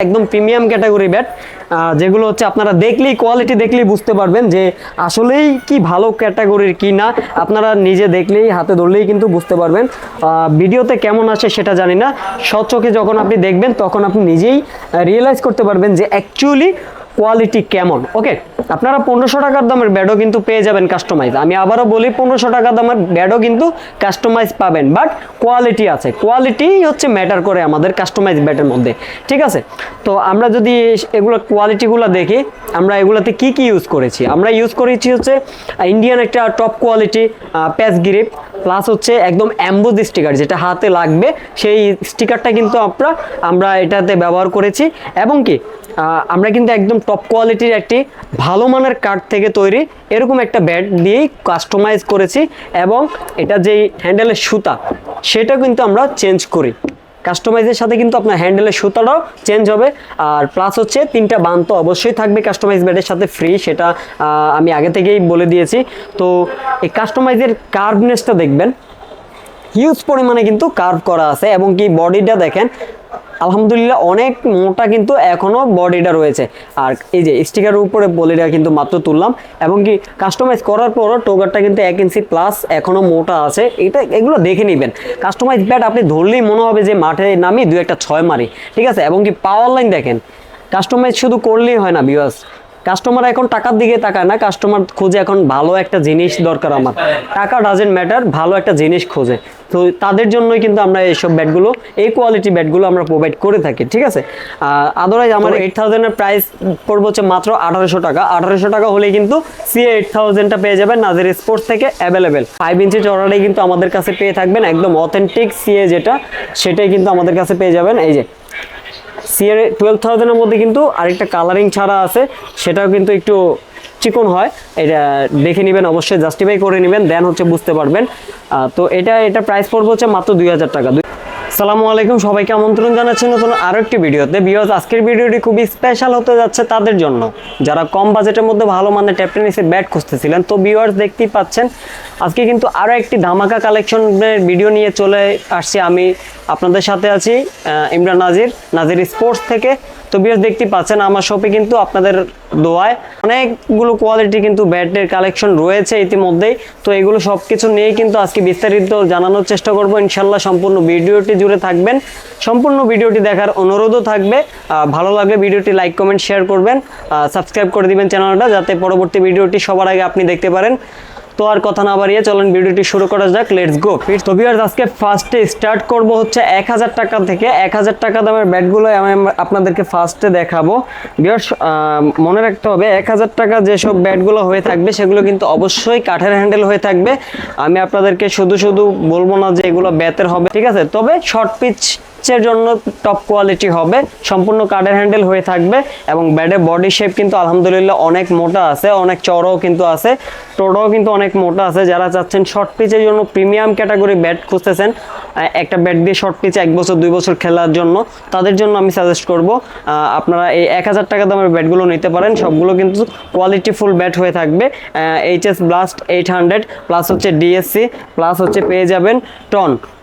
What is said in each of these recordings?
একদম premium category bat, যেগুলো হচ্ছে আপনারা দেখলেই কোয়ালিটি দেখলেই বুঝতে পারবেন যে আসলেই কি ভালো ক্যাটাগরির কি না, আপনারা নিজে দেখলেই হাতে ধরলেই কিন্তু বুঝতে পারবেন। ভিডিওতে কেমন আসে সেটা জানি না, স্বচক্ষে যখন আপনি দেখবেন তখন আপনি নিজেই রিয়েলাইজ করতে পারবেন যে অ্যাকচুয়ালি কোয়ালিটি কেমন। ওকে, আপনারা 1500 টাকার দামের ব্যাটও কিন্তু পেয়ে যাবেন কাস্টমাইজ। আমি আবারও বলি 1500 টাকা দামের ব্যাটও কিন্তু কাস্টমাইজ পাবেন, বাট কোয়ালিটি আছে, কোয়ালিটি হচ্ছে ম্যাটার করে আমাদের কাস্টমাইজ ব্যাটের মধ্যে, ঠিক আছে। তো আমরা যদি এগুলো কোয়ালিটিগুলো দেখি, আমরা এগুলোতে কি কি ইউজ করেছি, আমরা ইউজ করেছি হচ্ছে ইন্ডিয়ান একটা টপ কোয়ালিটি প্যাচ গ্রিপ, প্লাস হচ্ছে একদম অ্যাম্বোজ স্টিকার, যেটা হাতে লাগবে সেই স্টিকারটা কিন্তু আমরা এটাতে ব্যবহার করেছি। এবং কি আমরা কিন্তু একদম টপ কোয়ালিটির একটি ভালো মানের কাঠ থেকে তৈরি এরকম একটা ব্যাট দিয়েই কাস্টমাইজ করেছি, এবং এটা যেই হ্যান্ডেলের সুতা সেটা কিন্তু আমরা চেঞ্জ করি। কাস্টমাইজের সাথে কিন্তু আপনার হ্যান্ডেলের সুতাটাও চেঞ্জ হবে, আর প্লাস হচ্ছে 3টা বান তো অবশ্যই থাকবে কাস্টমাইজ ব্যাটের সাথে ফ্রি, সেটা আমি আগে থেকেই বলে দিয়েছি। তো এই কাস্টমাইজের কার্ভনেসটা দেখবেন, হিউজ পরিমাণে কিন্তু কার্ভ করা আছে, এবং কি বডিটা দেখেন আলহামদুলিল্লাহ অনেক মোটা কিন্তু এখনো বডিটা রয়েছে। আর এই যে স্টিকারের উপরে বডিটা কিন্তু মাত্র তুললাম, এবং কি কাস্টমাইজ করার পরও টোগারটা কিন্তু 1 ইঞ্চি প্লাস এখনো মোটা আছে। এগুলো দেখে নেবেন। কাস্টমাইজ ব্যাট আপনি ধরলেই মনে হবে যে মাঠে নামি 2-1 6 মারি, ঠিক আছে। এবং কি পাওয়ার লাইন দেখেন, কাস্টমাইজ শুধু করলেই হয় না ভিউয়ার্স, কাস্টমার এখন টাকার দিকে তাকায় না, কাস্টমার খোঁজে এখন ভালো একটা জিনিস দরকার, আমার টাকা ডাজেন্ট ম্যাটার, ভালো একটা জিনিস খোঁজে। তো তাদের জন্যই কিন্তু আমরা এইসব ব্যাটগুলো, এই কোয়ালিটি ব্যাটগুলো আমরা প্রোভাইড করে থাকি, ঠিক আছে। আদারওয়াইজ আমার 8000 এর প্রাইস পড়বে হচ্ছে মাত্র 1800 টাকা। 1800 টাকা হলেই কিন্তু সিএ 8000টা পেয়ে যাবেন নাজির স্পোর্টস থেকে অ্যাভেলেবেল। 5 ইঞ্চি চওড়াটাই কিন্তু আমাদের কাছে পেয়ে থাকবেন, একদম অথেন্টিক সিএ যেটা সেটাই কিন্তু আমাদের কাছে পেয়ে যাবেন। এই যে সিএর 12000 এর মধ্যে কিন্তু আরেকটা কালারিং ছাড়া আছে, সেটাও কিন্তু একটু চিকন হয়, এটা দেখে নেবেন, অবশ্যই জাস্টিফাই করে নেবেন, দেন হচ্ছে বুঝতে পারবেন। তো এটা প্রাইস পড়বে হচ্ছে মাত্র 2000 টাকা। আসসালামু আলাইকুম, সবাইকে আমন্ত্রণ জানাচ্ছি নতুন আরো একটি ভিডিওতে। ভিউয়ার্স, আজকের ভিডিওটি খুবই স্পেশাল হতে যাচ্ছে তাদের জন্য যারা কম বাজেটের মধ্যে ভালো মানের ট্যাপ টেনিসের ব্যাট খুঁজতেছিলেন। তো ভিউয়ার্স, দেখতেই পাচ্ছেন আজকে কিন্তু আরো একটি ধামাকা কালেকশনের ভিডিও নিয়ে চলে আসছি। আমি আপনাদের সাথে আছি ইমরান নাজির স্পোর্টস থেকে। তো ভিউয়ার্স, দেখতেই পাচ্ছেন আমার শপে কিন্তু আপনাদের দোয়ায় অনেকগুলো কোয়ালিটি কিন্তু ব্যাটের কালেকশন রয়েছে ইতিমধ্যেই। তো এগুলো সব কিছু নিয়েই কিন্তু আজকে বিস্তারিত জানানোর চেষ্টা করব ইনশাল্লাহ। সম্পূর্ণ ভিডিওটি জুড়ে থাকবেন, সম্পূর্ণ ভিডিওটি দেখার অনুরোধও থাকবে। ভালো লাগলে ভিডিওটি লাইক কমেন্ট শেয়ার করবেন, সাবস্ক্রাইব করে দিবেন চ্যানেলটা, যাতে পরবর্তী ভিডিওটি সবার আগে আপনি দেখতে পারেন। তো আর কথা না বাড়িয়ে চলেন ভিডিওটি শুরু করা যাক, লেটস গো। তো ভিউয়ার্স, আজকে ফার্স্টে স্টার্ট করব হচ্ছে 1000 টাকা থেকে। 1000 টাকা দামের ব্যাটগুলো আমি আপনাদেরকে ফার্স্টে দেখাবো। ভিউয়ার্স, মনে রাখতে হবে 1000 টাকা যেসব ব্যাটগুলো হয়ে থাকবে সেগুলো কিন্তু অবশ্যই কাঠের হ্যান্ডেল হয়ে থাকবে। আমি আপনাদেরকে শুধু বলবো না যে এগুলো ব্যাতের হবে, ঠিক আছে, তবে শর্ট পিচের জন্য টপ কোয়ালিটি হবে, সম্পূর্ণ কাঠের হ্যান্ডেল হয়ে থাকবে, এবং ব্যাটের বডি শেপ কিন্তু আলহামদুলিল্লাহ অনেক মোটা আছে, অনেক চড়াও কিন্তু আছে, টোটাও কিন্তু অনেক মোটা আছে। যারা চাচ্ছেন শর্ট পিচের জন্য প্রিমিয়াম ক্যাটাগরি ব্যাট খুঁজতেছেন, একটা ব্যাট দিয়ে শর্ট পিচে 1 বছর 2 বছর খেলার জন্য, তাদের জন্য আমি সাজেস্ট করব আপনারা এই 1000 টাকা দামের ব্যাটগুলো নিতে পারেন। সবগুলো কিন্তু কোয়ালিটিফুল ব্যাট হয়ে থাকবে। এইচএস ব্লাস্ট 800 প্লাস হচ্ছে ডিএসসি প্লাস হচ্ছে পেয়ে যাবেন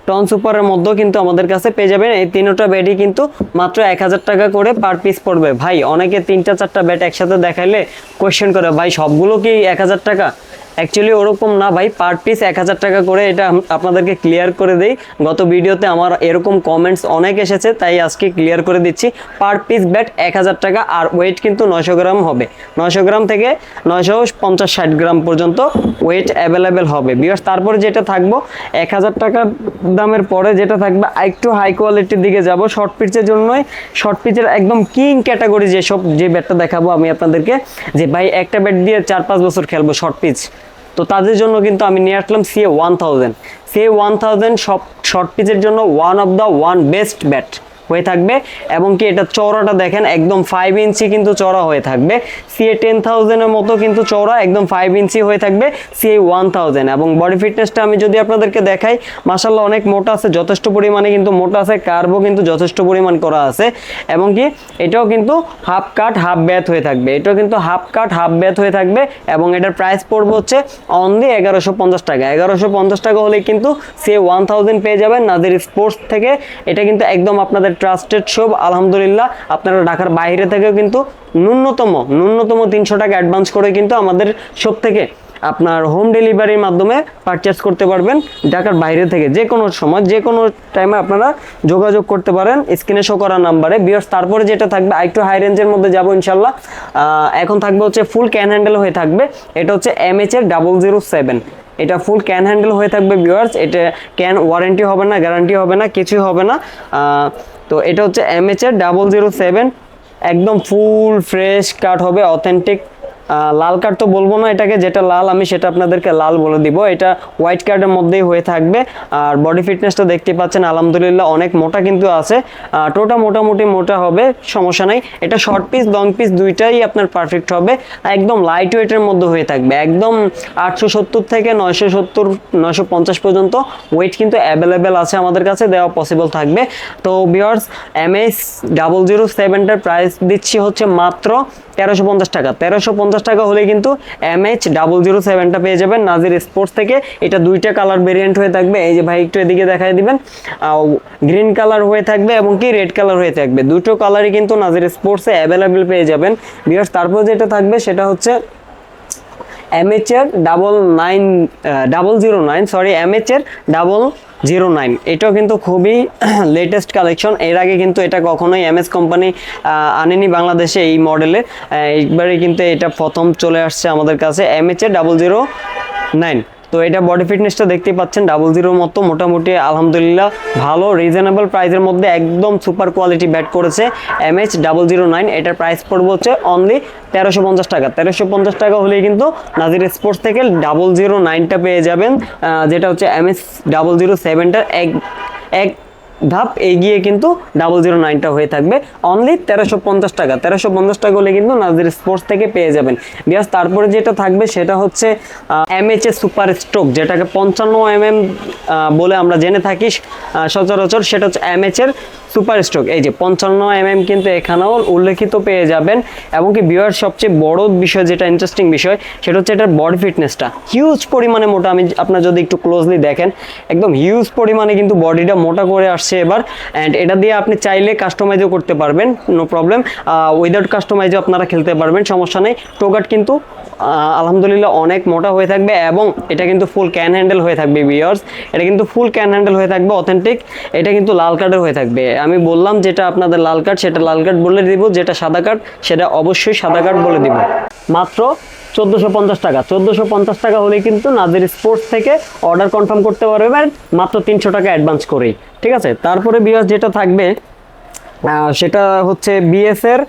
টন সুপারের মধ্যেও কিন্তু আমাদের কাছে পেয়ে যাবেন। এই তিনটা ব্যাটই কিন্তু মাত্র 1000 টাকা করে পার পিস পড়বে। ভাই, অনেকে 3টা-4টা ব্যাট একসাথে দেখাইলে কোয়েশ্চেন করে, ভাই সবগুলো কি 1000 টাকা? অ্যাকচুয়ালি ওরকম না ভাই, পার পিস 1000 টাকা করে, এটা আপনাদেরকে ক্লিয়ার করে দেই। গত ভিডিওতে আমার এরকম কমেন্টস অনেক এসেছে, তাই আজকে ক্লিয়ার করে দিচ্ছি। পার পিস ব্যাট 1000 টাকা, আর ওয়েট কিন্তু 900 গ্রাম হবে। 900 গ্রাম থেকে 950-60 গ্রাম পর্যন্ত ওয়েট অ্যাভেলেবেল হবে। বিকজ তারপরে যেটা থাকবো 1000 টাকা দামের পরে যেটা থাকবে একটু হাই কোয়ালিটির দিকে যাব। শর্ট পিচের জন্যই, শর্ট পিচের একদম কিং ক্যাটাগরি যে ব্যাটটা দেখাবো আমি আপনাদেরকে, যে ভাই একটা ব্যাট দিয়ে 4-5 বছর খেলবো শর্ট পিচ, তো তাদের জন্য কিন্তু আমি নিয়ে আসলাম সিএ 1000 সব শর্ট পিচের জন্য ওয়ান বেস্ট ব্যাট হয়ে থাকবে। এবং কি এটা চওড়াটা দেখেন, একদম 5 ইঞ্চি কিন্তু চওড়া হয়ে থাকবে। সিএ 10000 এর মতো কিন্তু চওড়া, একদম 5 ইঞ্চি হয়ে থাকবে সিএ 1000। এবং বডি ফিটনেসটা আমি যদি আপনাদেরকে দেখাই, মাশাআল্লাহ অনেক মোটা আছে, যথেষ্ট পরিমাণে কিন্তু মোটা আছে, কার্বও কিন্তু যথেষ্ট পরিমাণ করা আছে। এবং কি এটাও কিন্তু হাফ কাট হাফ ব্যাথ হয়ে থাকবে, এটাও কিন্তু হাফ কাট হাফ ব্যাথ হয়ে থাকবে। এবং এটার প্রাইস পড়বে হচ্ছে অনলি 1150 টাকা। 1150 টাকা হলে কিন্তু সিএ 1000 পেয়ে যাবেন নাজির স্পোর্টস থেকে। এটা কিন্তু একদম আপনাদের ট্রাস্টেড শপ আলহামদুলিল্লাহ। আপনারা ঢাকার বাইরে থেকেও কিন্তু ন্যূনতম 300 টাকা অ্যাডভান্স করে কিন্তু আমাদের শপ থেকে আপনার হোম ডেলিভারির মাধ্যমে পারচেস করতে পারবেন। ঢাকার বাইরে থেকে যে কোনো সময় যে কোনো টাইমে আপনারা যোগাযোগ করতে পারেন স্ক্রিনে শো করা নাম্বারে। ভিউয়ার্স তারপরে যেটা থাকবে আরেকটু হাই রেঞ্জের মধ্যে যাব ইনশাল্লাহ। এখন থাকবে হচ্ছে ফুল ক্যান হ্যান্ডেল হয়ে থাকবে। এটা হচ্ছে MH এর 007, এটা ফুল ক্যান হ্যান্ডেল হয়ে থাকবে ভিউয়ার্স। এটা ক্যান ওয়ারেন্টি হবে না, গ্যারান্টি হবে না, কিছুই হবে না। তো এটা হচ্ছে MH এর 007, একদম ফুল ফ্রেশ কাট হবে, অথেন্টিক। লাল কার্ড তো বলবো না এটাকে, যেটা লাল আমি সেটা আপনাদেরকে লাল বলে দিব। এটা হোয়াইট কার্ডের মধ্যেই হয়ে থাকবে। আর বডি ফিটনেসটা দেখতে পাচ্ছেন আলহামদুলিল্লাহ অনেক মোটা কিন্তু আছে। টোটা মোটামুটি মোটা হবে, সমস্যা নাই। এটা শর্ট পিস লং পিস দুইটাই আপনার পারফেক্ট হবে। একদম লাইট ওয়েটের মধ্যে হয়ে থাকবে, একদম 870 থেকে 970 950 পর্যন্ত ওয়েট কিন্তু অ্যাভেলেবেল আছে আমাদের কাছে, দেওয়া পসিবল থাকবে। তো ভিউয়ার্স MH 007টার প্রাইস দিচ্ছি হচ্ছে মাত্র 1350 টাকা। 1350 টাকা হলে কিন্তু MH 007টা পেয়ে যাবেন নাজির স্পোর্টস থেকে। এটা দুইটা কালার ভেরিয়েন্ট হয়ে থাকবে, এই যে ভাই একটু এদিকে দেখাই দিবেন, গ্রিন কালার হয়ে থাকবে এবং কি রেড কালার হয়ে থাকবে। দুটো কালারই কিন্তু নাজির স্পোর্টসে অ্যাভেলেবেল পেয়ে যাবেন ভিউয়ার্স। তারপর যেটা থাকবে সেটা হচ্ছে MH এর 009, এটাও কিন্তু খুবই লেটেস্ট কালেকশন। এর আগে কিন্তু এটা কখনোই MS কোম্পানি আনেনি বাংলাদেশে এই মডেলে, একবারে কিন্তু এটা প্রথম চলে আসছে আমাদের কাছে MH এর 009। তো এটা বডি ফিটনেসটা দেখতে পাচ্ছেন 00 মতো মোটামুটি আলহামদুলিল্লাহ ভালো রিজনেবল প্রাইসের মধ্যে একদম সুপার কোয়ালিটি ব্যাট করেছে MH 009। এটার প্রাইস পড়বে হচ্ছে অনলি 1350 টাকা। 1350 টাকা হলেই কিন্তু নাজির স্পোর্টস থেকে 009টা পেয়ে যাবেন, যেটা হচ্ছে MH 007টার এক ধাপ এগিয়ে কিন্তু 009টা হয়ে থাকবে অনলি 1350 টাকা। 1350 টাকা হলে কিন্তু নাজির স্পোর্টস থেকে পেয়ে যাবেন বিকজ। তারপরে যেটা থাকবে সেটা হচ্ছে MH এর সুপার স্ট্রোক, যেটাকে 55mm বলে আমরা জেনে থাকি সচরাচর, সেটা হচ্ছে MH এর সুপার স্ট্রোক। এই যে 55mm কিন্তু এখানেও উল্লেখিত পেয়ে যাবেন। এবং কি ভিউয়ার সবচেয়ে বড় বিষয়, যেটা ইন্টারেস্টিং বিষয়, সেটা হচ্ছে এটার বডি ফিটনেসটা হিউজ পরিমাণে মোটা। আমি আপনার যদি একটু ক্লোজলি দেখেন একদম হিউজ পরিমাণে কিন্তু বডিটা মোটা করে আসছে এবার। অ্যান্ড এটা দিয়ে আপনি চাইলে কাস্টমাইজও করতে পারবেন, নো প্রবলেম। উইদাউট কাস্টমাইজও আপনারা খেলতে পারবেন, সমস্যা নেই। টোগাট কিন্তু আলহামদুলিল্লাহ অনেক মোটা হয়ে থাকবে এবং এটা কিন্তু ফুল ক্যান হ্যান্ডেল হয়ে থাকবে ভিউয়ার্স। এটা কিন্তু ফুল ক্যান হ্যান্ডেল হয়ে থাকবে অথেন্টিক। এটা কিন্তু লাল কার্ডের হয়ে থাকবে। আমি বললাম যেটা আপনাদের লাল কার্ড সেটা লাল কার্ড বলে দিব, যেটা সাদা কার্ড সেটা অবশ্যই সাদা কার্ড বলে দিব। মাত্র 1450 টাকা। 1450 টাকা হলে কিন্তু নাজির স্পোর্টস থেকে অর্ডার কনফার্ম করতে পারবেন মাত্র 300 টাকা অ্যাডভান্স করেই, ঠিক আছে। তারপরে ভিউয়ার্স যেটা থাকবে সেটা হচ্ছে BS এর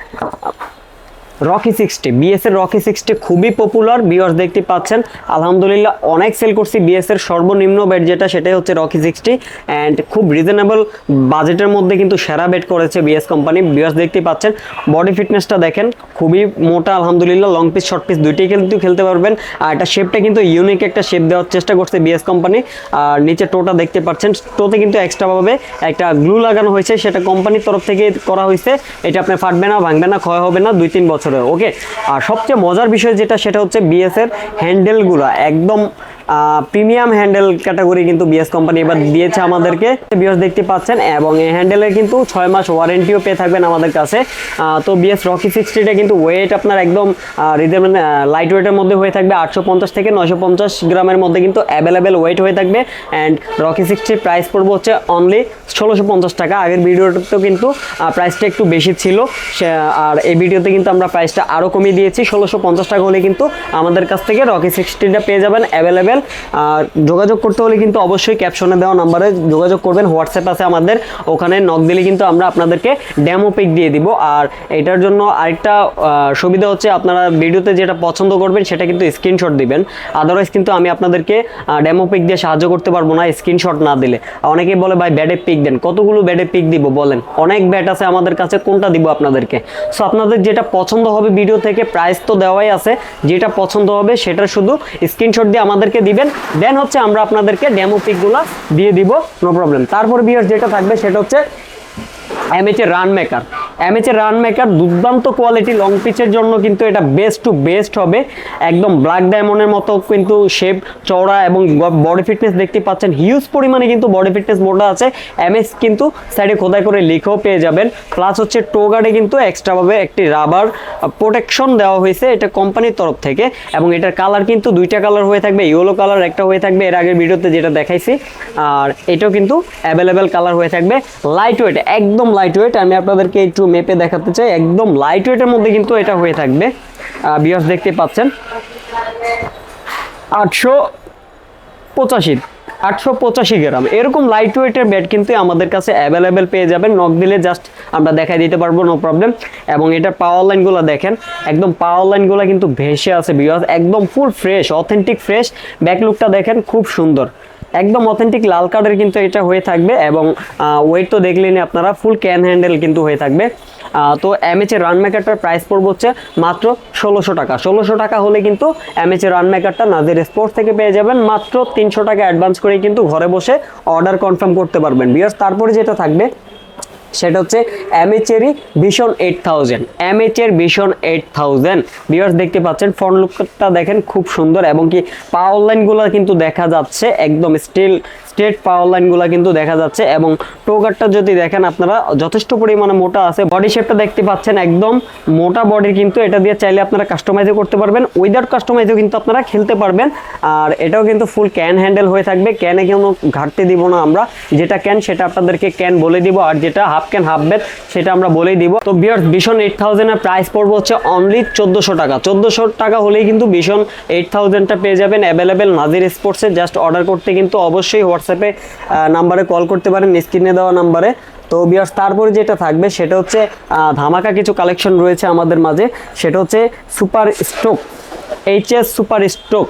রকি 60। BS এর রকি 60 খুবই পপুলার ভিউয়ার্স, দেখতে পাচ্ছেন আলহামদুলিল্লাহ অনেক সেল করছি। BS এর সর্বনিম্ন বেড যেটা সেটাই হচ্ছে রকি 60 অ্যান্ড খুব রিজনেবল বাজেটের মধ্যে কিন্তু সেরা বেড করেছে BS কোম্পানি। ভিউয়ার্স দেখতে পাচ্ছেন বডি ফিটনেসটা দেখেন, খুবই মোটা আলহামদুলিল্লাহ। লং পিস শর্ট পিস দুইটাই কিন্তু খেলতে পারবেন। আর এটা শেপটা কিন্তু ইউনিক একটা শেপ দেওয়ার চেষ্টা করছে BS কোম্পানি। আর নিচে টোটা দেখতে পাচ্ছেন, টোতে কিন্তু এক্সট্রাভাবে একটা গ্লু লাগানো হয়েছে, সেটা কোম্পানির তরফ থেকে করা হয়েছে। এটা আপনি ফাটবে না, ভাঙবে না, ক্ষয় হবে না 2-3 বছর, ওকে। আর সবচেয়ে মজার বিষয় যেটা সেটা হচ্ছে BS এর হ্যান্ডেলগুলো একদম প্রিমিয়াম হ্যান্ডেল ক্যাটাগরি কিন্তু BS কোম্পানি এবার দিয়েছে আমাদেরকে, ভিউয়ার্স দেখতে পাচ্ছেন। এবং এই হ্যান্ডেলের কিন্তু 6 মাস ওয়ারেন্টিও পেয়ে থাকবেন আমাদের কাছে। তো BS রকি 60টা কিন্তু ওয়েট আপনার একদম লাইট ওয়েটের মধ্যে হয়ে থাকবে, 850 থেকে 950 গ্রামের মধ্যে কিন্তু অ্যাভেলেবেল ওয়েট হয়ে থাকবে। অ্যান্ড রকি 60 প্রাইস পড়বে হচ্ছে অনলি 1650 টাকা। আগের ভিডিওটাতেও কিন্তু প্রাইসটা একটু বেশি ছিল, আর এই ভিডিওতে কিন্তু আমরা প্রাইসটা আরও কমিয়ে দিয়েছি। 1650 টাকা হলে কিন্তু আমাদের কাছ থেকে রকি 60টা পেয়ে যাবেন অ্যাভেলেবেল। আর যোগাযোগ করতে হলে কিন্তু অবশ্যই ক্যাপশনে দেওয়া নাম্বারে যোগাযোগ করবেন। হোয়াটসঅ্যাপ আছে আমাদের, ওখানে নক দিলে কিন্তু আমরা আপনাদেরকে ডেমো পিক দিয়ে দিব। আর এটার জন্য আরেকটা সুবিধা হচ্ছে আপনারা ভিডিওতে যেটা পছন্দ করবেন সেটা কিন্তু স্ক্রিনশট দিবেন, আদারওয়াইজ কিন্তু আমি আপনাদেরকে ডেমো পিক দিয়ে সাহায্য করতে পারবো না স্ক্রিনশট না দিলে। অনেকে বলে ভাই ব্যাডে পিক দেন, কতগুলো ব্যাডে পিক দিব বলেন? অনেক ব্যাট আছে আমাদের কাছে, কোনটা দিব আপনাদেরকে? সো আপনাদের যেটা পছন্দ হবে ভিডিও থেকে, প্রাইস তো দেওয়াই আছে, যেটা পছন্দ হবে সেটা শুধু স্ক্রিনশট দিয়ে আমাদেরকে দিবেন, দেন হচ্ছে আমরা আপনাদেরকে ডেমো পিকগুলো দিয়ে দিব, নো প্রবলেম। তারপর ভিউয়ার্স যেটা থাকবে সেটা হচ্ছে MH এর রান মেকার। এমএচ এর রান মেকার দুর্দান্ত কোয়ালিটি, লং পিচের জন্য কিন্তু এটা বেস্ট টু বেস্ট হবে। একদম ব্ল্যাক ডায়মন্ডের মতো কিন্তু শেপ, চওড়া এবং বডি ফিটনেস দেখতে পাচ্ছেন, হিউজ পরিমাণে কিন্তু বডি ফিটনেস বোর্ডটা আছে। এমএস কিন্তু সাইডে খোদাই করে লিখেও পেয়ে যাবেন। প্লাস হচ্ছে টো গার্ডে কিন্তু এক্সট্রাভাবে একটি রাবার প্রোটেকশন দেওয়া হয়েছে, এটা কোম্পানির তরফ থেকে। এবং এটার কালার কিন্তু দুইটা কালার হয়ে থাকবে, ইয়েলো কালার একটা হয়ে থাকবে এর আগের ভিডিওতে যেটা দেখাইছি, আর এটাও কিন্তু অ্যাভেলেবেল কালার হয়ে থাকবে। লাইট ওয়েট, একদম লাইট ওয়েট, আমি আপনাদেরকে একটু মেপে দেখাতে চাই, একদম লাইট ওয়েটের মধ্যে কিন্তু এটা হয়ে থাকবে। ভিউয়ার্স দেখতে পাচ্ছেন 885 গ্রাম এরকম লাইট ওয়েটের ব্যাট কিন্তু আমাদের কাছে অ্যাভেলেবেল পেয়ে যাবেন। নক দিলে জাস্ট আমরা দেখাই দিতে পারবো, নো প্রবলেম। এবং এটার পাওয়ার লাইনগুলো দেখেন, একদম পাওয়ার লাইনগুলো কিন্তু ভেসে আছে ভিউয়ার্স, একদম full fresh, authentic fresh. Back লুকটা দেখেন খুব সুন্দর, একদম অথেন্টিক লাল কার্ডের কিন্তু এটা হয়ে থাকবে। এবং ওয়েট তো দেখলেন আপনারা, ফুল ক্যান হ্যান্ডেল কিন্তু হয়ে থাকবে। তো এমএচ এর রান মেকারটার প্রাইস পড়বে হচ্ছে মাত্র 1600 টাকা। 1600 টাকা হলে কিন্তু এমএচ এর রান মেকারটা নাজির স্পোর্টস থেকে পেয়ে যাবেন। মাত্র 300 টাকা অ্যাডভান্স করে কিন্তু ঘরে বসে অর্ডার কনফার্ম করতে পারবেন ভিউয়ার্স। তারপরে যেটা থাকবে সেটা হচ্ছে এমএচ এরই ভিশন 8000, এমএচ এর ভিশন 8000 ভিউয়ার্স দেখতে পাচ্ছেন, ফ্রন্ট লুকটা দেখেন খুব সুন্দর। এবং কি পাওয়ার লাইনগুলো কিন্তু দেখা যাচ্ছে, একদম স্ট্রেট পাওয়ার লাইনগুলো কিন্তু দেখা যাচ্ছে। এবং টোগারটা যদি দেখেন আপনারা, যথেষ্ট পরিমাণে মোটা আছে। বডি শেপটা দেখতে পাচ্ছেন একদম মোটা বডির, কিন্তু এটা দিয়ে চাইলে আপনারা কাস্টমাইজও করতে পারবেন, উইদাউট কাস্টমাইজও কিন্তু আপনারা খেলতে পারবেন। আর এটাও কিন্তু ফুল ক্যান হ্যান্ডেল হয়ে থাকবে, ক্যানে কোনো ঘাটতি দিব না আমরা, যেটা ক্যান সেটা আপনাদেরকে ক্যান বলে দিব, আর যেটা হাফ ক্যান হাফ বেড সেটা আমরা বলেই দিব। তো ভিউয়ার্স ভিশন 8000 এর প্রাইস পড়বে হচ্ছে অনলি 1400 টাকা। 1400 টাকা হলেই কিন্তু ভিশন 8000টা পেয়ে যাবেন অ্যাভেলেবেল নাজির স্পোর্টসে। জাস্ট অর্ডার করতে কিন্তু অবশ্যই হোয়াটসঅ্যাপে নাম্বারে কল করতে পারেন, স্ক্রিনে দেওয়া নাম্বারে। তো ভিউয়ার্স তারপরে যেটা থাকবে সেটা হচ্ছে ধামাকা কিছু কালেকশন রয়েছে আমাদের মাঝে, সেটা হচ্ছে super stroke, HS super stroke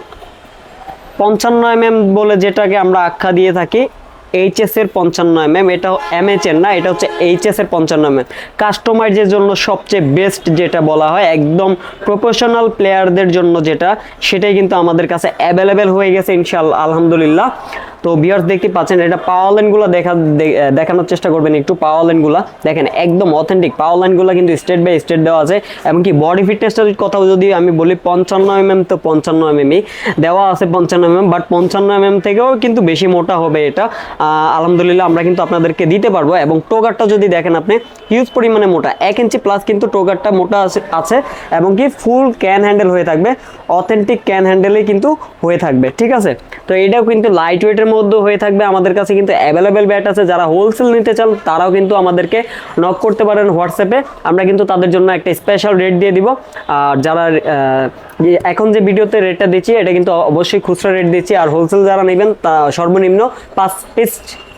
55mm বলে যেটাকে আমরা আখ্যা দিয়ে থাকি। এইচএস এর 55mm, এটা এমএচ এর না, এটা হচ্ছে এইচএস এর 55mm। কাস্টমাইজের জন্য সবচেয়ে বেস্ট যেটা বলা হয়, একদম প্রফেশনাল প্লেয়ারদের জন্য যেটা, সেটাই কিন্তু আমাদের কাছে অ্যাভেলেবেল হয়ে গেছে ইনশাআল্লাহ, আলহামদুলিল্লাহ। তো ভিউয়ার্স দেখতে পাচ্ছেন, এটা পাওয়ার লাইনগুলো দেখানোর চেষ্টা করবেন একটু। পাওয়ার লাইনগুলো দেখেন একদম অথেন্টিক, পাওয়ার লাইনগুলো কিন্তু স্টেট বাই স্টেট দেওয়া আছে। এমনকি বডি ফিটনেসটার কথা যদি আমি বলি, 55mm তো 55mm দেওয়া আছে, 55mm, বাট 55mm থেকেও কিন্তু বেশি মোটা হবে এটা। আলহামদুলিল্লাহ আমরা কিন্তু আপনাদেরকে দিতে পারবো। এবং টোগারটা যদি দেখেন আপনি, হিউজ পরিমাণে মোটা, 1 ইঞ্চি প্লাস কিন্তু টোগারটা মোটা আছে। এবং কি ফুল ক্যান হ্যান্ডেল হয়ে থাকবে, অথেন্টিক ক্যান হ্যান্ডেলেই কিন্তু হয়ে থাকবে, ঠিক আছে। তো এটাও কিন্তু লাইট ওয়েটের মধ্যে হয়ে থাকবে। আমাদের কাছে কিন্তু অ্যাভেলেবেল ব্যাট আছে, যারা হোলসেল নিতে চান তারাও কিন্তু আমাদেরকে নক করতে পারেন হোয়াটসঅ্যাপে, আমরা কিন্তু তাদের জন্য একটা স্পেশাল রেট দিয়ে দিব। আর যারা এখন যে ভিডিওতে রেটটা দিচ্ছি এটা কিন্তু অবশ্যই খুচরা রেট দিচ্ছি, আর হোলসেল যারা নেবেন তা সর্বনিম্ন 5 পিস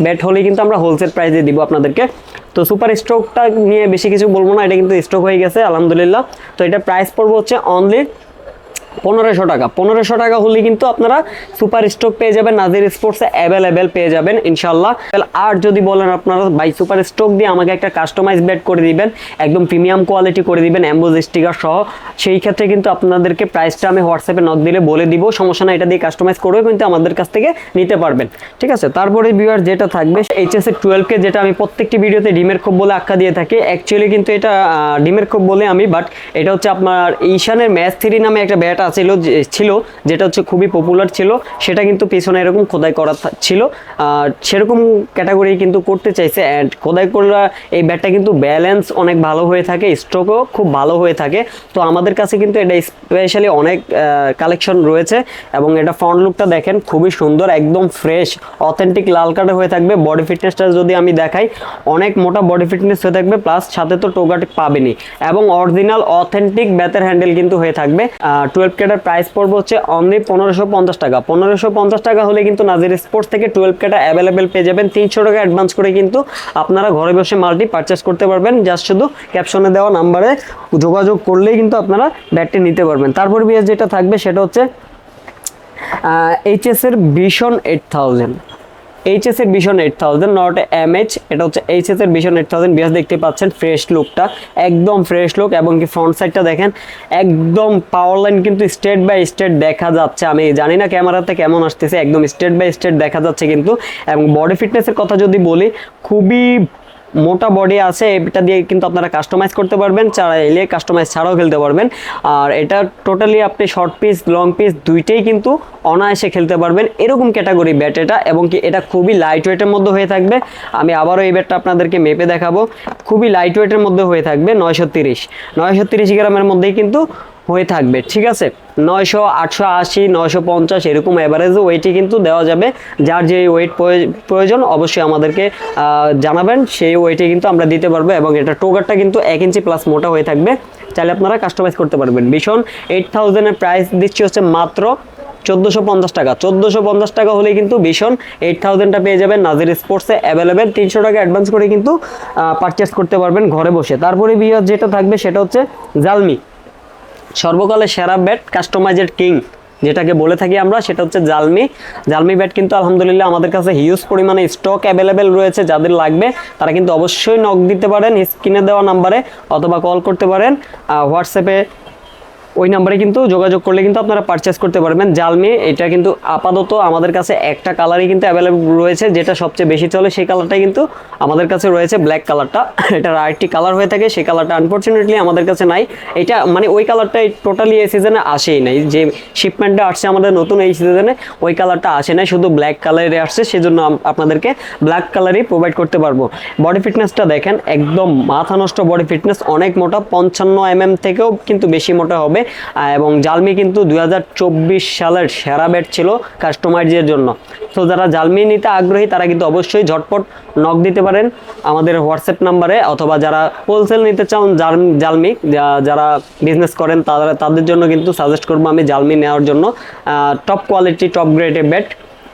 ব্যাট হলেই কিন্তু আমরা হোলসেল প্রাইসে দিব আপনাদেরকে। তো সুপার স্ট্রোকটা নিয়ে বেশি কিছু বলবো না, এটা কিন্তু স্টক হয়ে গেছে আলহামদুলিল্লাহ। তো এটা প্রাইস পড়বে হচ্ছে অনলি 1500 টাকা। 1500 টাকা হলে কিন্তু আপনারা সুপার স্টক পেয়ে যাবেন, নাজির স্পোর্টসে অ্যাভেলেবেল পেয়ে যাবেন ইনশাল্লাহ। আর যদি বলেন আপনারা ভাই সুপার স্টক দিয়ে আমাকে একটা কাস্টমাইজ ব্যাট করে দিবেন, একদম প্রিমিয়াম কোয়ালিটি করে দিবেন এমবোজ স্টিকার সহ, সেই ক্ষেত্রে কিন্তু আপনাদেরকে প্রাইসটা আমি হোয়াটসঅ্যাপে নক দিলে বলে দিব, সমস্যা না, এটা দিয়ে কাস্টমাইজ করেও কিন্তু আমাদের কাছ থেকে নিতে পারবেন, ঠিক আছে। তারপরে ভিউয়ার যেটা থাকবে এইচএস এর 12K, যেটা আমি প্রত্যেকটি ভিডিওতে ডিমের খোপ বলে আখ্যা দিয়ে থাকি। অ্যাকচুয়ালি কিন্তু এটা ডিমের খোপ বলে আমি, বাট এটা হচ্ছে আপনার ঈশানের ম্যাচ 3 নামে একটা ব্যাট ছিল যেটা হচ্ছে খুবই পপুলার ছিল, সেটা কিন্তু পিছনে এরকম খোদাই করা ছিল, সেরকম ক্যাটাগরি কিন্তু করতে চাইছে। অ্যান্ড খোদাই করলে এই ব্যাটটা কিন্তু ব্যালেন্স অনেক ভালো হয়ে থাকে, স্ট্রোকও খুব ভালো হয়ে থাকে। তো আমাদের কাছে কিন্তু এটা স্পেশালি অনেক কালেকশন রয়েছে। এবং এটা ফ্রন্ট লুকটা দেখেন খুবই সুন্দর, একদম ফ্রেশ অথেন্টিক লাল কার্ডে হয়ে থাকবে। বডি ফিটনেসটা যদি আমি দেখাই, অনেক মোটা বডি ফিটনেস হয়ে থাকবে, প্লাস সাথে তো টোগাট পাবেনি, এবং অরিজিনাল অথেন্টিক ব্যাটের হ্যান্ডেল কিন্তু হয়ে থাকবে। 12K প্রাইস পড়বে হচ্ছে অনলি 1550 টাকা। 1550 টাকা হলে কিন্তু নাজির স্পোর্টস থেকে 12K অ্যাভেলেবেল পেয়ে যাবেন। 300 টাকা অ্যাডভান্স করে কিন্তু আপনারা ঘরে বসে মালটি পারচেস করতে পারবেন, জাস্ট শুধু ক্যাপশনে দেওয়া নাম্বারে যোগাযোগ করলেই কিন্তু আপনারা ব্যাটটি নিতে পারবেন। তারপর বিএস যেটা থাকবে সেটা হচ্ছে এইচএস এর ভিশন 8000, এইচএস এর ভিশন 8000, নট এমএচ, এটা হচ্ছে এইচএস এর ভিশন 8000। বিএস দেখতে পাচ্ছেন ফ্রেশ লুকটা, একদম ফ্রেশ লুক। এবং কি ফ্রন্ট সাইডটা দেখেন, একদম পাওয়ার লাইন কিন্তু স্টেট বাই স্টেট দেখা যাচ্ছে। আমি জানি না ক্যামেরাতে কেমন আসতেছে, একদম স্টেট বাই স্টেট দেখা যাচ্ছে কিন্তু। এবং বডি ফিটনেসের কথা যদি বলি, খুবই মোটা বডি আছে, এটা দিয়ে কিন্তু আপনারা কাস্টমাইজ করতে পারবেন, চাইলে কাস্টমাইজ ছাড়াও খেলতে পারবেন। আর এটা টোটালি আপনি শর্ট পিস লং পিস দুইটাই কিন্তু অনায়াসে খেলতে পারবেন, এরকম ক্যাটাগরি ব্যাট এটা। এবং কি এটা খুবই লাইট ওয়েটের মধ্যে হয়ে থাকবে। আমি আবারও এই ব্যাটটা আপনাদেরকে মেপে দেখাবো, খুবই লাইট ওয়েটের মধ্যে হয়ে থাকবে, 930 গ্রামের মধ্যেই কিন্তু হয়ে থাকবে, ঠিক আছে। 900, 880, 950 এরকম অ্যাভারেজ ওয়েটই কিন্তু দেওয়া যাবে। যার যে ওয়েট প্রয়োজন অবশ্যই আমাদেরকে জানাবেন, সেই ওয়েটে কিন্তু আমরা দিতে পারবো। এবং এটা টোগারটা কিন্তু 1 ইঞ্চি প্লাস মোটা হয়ে থাকবে, চাইলে আপনারা কাস্টমাইজ করতে পারবেন। ভীষণ 8000-এর প্রাইস দিচ্ছি হচ্ছে মাত্র 1450 টাকা। 1450 টাকা হলেই কিন্তু ভীষণ 8000টা পেয়ে যাবেন নাজির স্পোর্টসে অ্যাভেলেবেল। 300 টাকা অ্যাডভান্স করে কিন্তু পারচেস করতে পারবেন ঘরে বসে। তারপরে বিয়ার যেটা থাকবে সেটা হচ্ছে জালমি, সর্বকালের সেরা ব্যাট, কাস্টমাইজেড কিং যেটাকে বলে থাকি আমরা, সেটা হচ্ছে জালমি ব্যাট। কিন্তু আলহামদুলিল্লাহ আমাদের কাছে হিউজ পরিমাণে স্টক অ্যাভেলেবেল রয়েছে। যাদের লাগবে তারা কিন্তু অবশ্যই নক দিতে পারেন স্ক্রিনে দেওয়া নাম্বারে, অথবা কল করতে পারেন হোয়াটসঅ্যাপে, ওই নাম্বারে কিন্তু যোগাযোগ করলে কিন্তু আপনারা পারচেস করতে পারবেন জালমি। এটা কিন্তু আপাতত আমাদের কাছে একটা কালারই কিন্তু অ্যাভেলেবল রয়েছে, যেটা সবচেয়ে বেশি চলে সেই কালারটাই কিন্তু আমাদের কাছে রয়েছে, ব্ল্যাক কালারটা। এটার আরেকটি কালার হয়ে থাকে, সেই কালারটা আনফরচুনেটলি আমাদের কাছে নাই। এটা মানে ওই কালারটা টোটালি এই সিজনে আসেই নাই, যে শিপমেন্টটা আসছে আমাদের নতুন এই সিজনে ওই কালারটা আসে নাই, শুধু ব্ল্যাক কালারে আসছে। সেজন্য আপনাদেরকে ব্ল্যাক কালারই প্রোভাইড করতে পারবো। বডি ফিটনেসটা দেখেন, একদম মাথা নষ্ট বডি ফিটনেস, অনেক মোটা, 55 mm থেকেও কিন্তু বেশি মোটা হবে। এবং জালমি কিন্তু 2024 সালের সেরা ব্যাট ছিল কাস্টমাইজের জন্য। তো যারা জালমি নিতে আগ্রহী তারা কিন্তু অবশ্যই ঝটপট নক দিতে পারেন আমাদের হোয়াটসঅ্যাপ নাম্বারে, অথবা যারা হোলসেল নিতে চান জালমি, যারা বিজনেস করেন তাদের জন্য কিন্তু সাজেস্ট করবো আমি জালমি নেওয়ার জন্য। টপ কোয়ালিটি টপ গ্রেডের ব্যাট,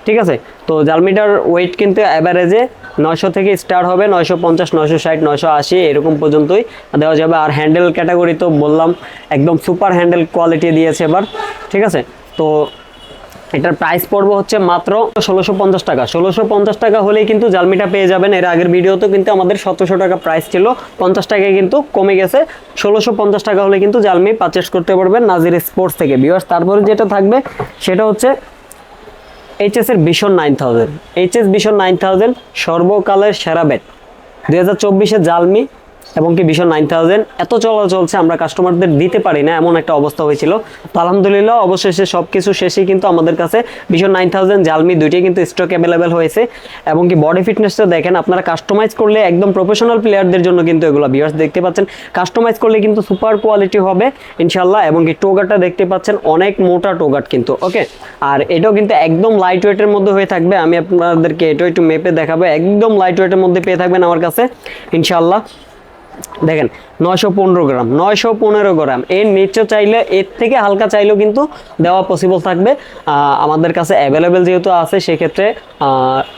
ঠিক আছে। তো জালমিটার ওয়েট কিন্তু অ্যাভারেজে 900 থেকে স্টার্ট হবে, 950, 960, 980 এরকম পর্যন্তই দেওয়া যাবে। আর হ্যান্ডেল ক্যাটাগরি তো বললাম একদম সুপার হ্যান্ডেল কোয়ালিটি দিয়েছে এবার, ঠিক আছে। তো এটার প্রাইস পড়বে হচ্ছে মাত্র 1650 টাকা। 1650 টাকা হলেই কিন্তু জালমিটা পেয়ে যাবেন। এর আগের ভিডিওতে কিন্তু আমাদের 1700 টাকা প্রাইস ছিল, 50 টাকায় কিন্তু কমে গেছে। 1650 টাকা হলে কিন্তু জালমি পারচেস করতে পারবেন নাজির স্পোর্টস থেকে ভিউয়ার্স। তারপরে যেটা থাকবে সেটা হচ্ছে এইচএস এর ভিশন 9000, এইচএস ভিশন 9000 সর্বকালের সেরা ব্যাট 2024-এ জালমি এবং কি ভিশন 9000 এত চলছে, আমরা কাস্টমারদের দিতে পারি না এমন একটা অবস্থা হয়েছিল। তো আলহামদুলিল্লাহ অবশেষে সবকিছু শেষেই কিন্তু আমাদের কাছে ভিশন 9000 জালমি দুইটাই কিন্তু স্টক অ্যাভেলেবেল হয়েছে। এবং কি বডি ফিটনেসটা দেখেন, আপনারা কাস্টমাইজ করলে একদম প্রফেশনাল প্লেয়ারদের জন্য কিন্তু এগুলো ভিউয়ার্স দেখতে পাচ্ছেন, কাস্টমাইজ করলে কিন্তু সুপার কোয়ালিটি হবে ইনশাল্লাহ। এবং কি টোগারটা দেখতে পাচ্ছেন, অনেক মোটা টোগার কিন্তু, ওকে। আর এটাও কিন্তু একদম লাইট ওয়েটের মধ্যে হয়ে থাকবে, আমি আপনাদেরকে এটাও একটু মেপে দেখাবো, একদম লাইট ওয়েটের মধ্যে পেয়ে থাকবেন আমার কাছে ইনশাল্লাহ। দেখেন 915 গ্রাম, 915 গ্রাম, এর নিচে চাইলে, এর থেকে হালকা চাইলেও কিন্তু দেওয়া পসিবল থাকবে আমাদের কাছে অ্যাভেলেবেল যেহেতু আছে, সেক্ষেত্রে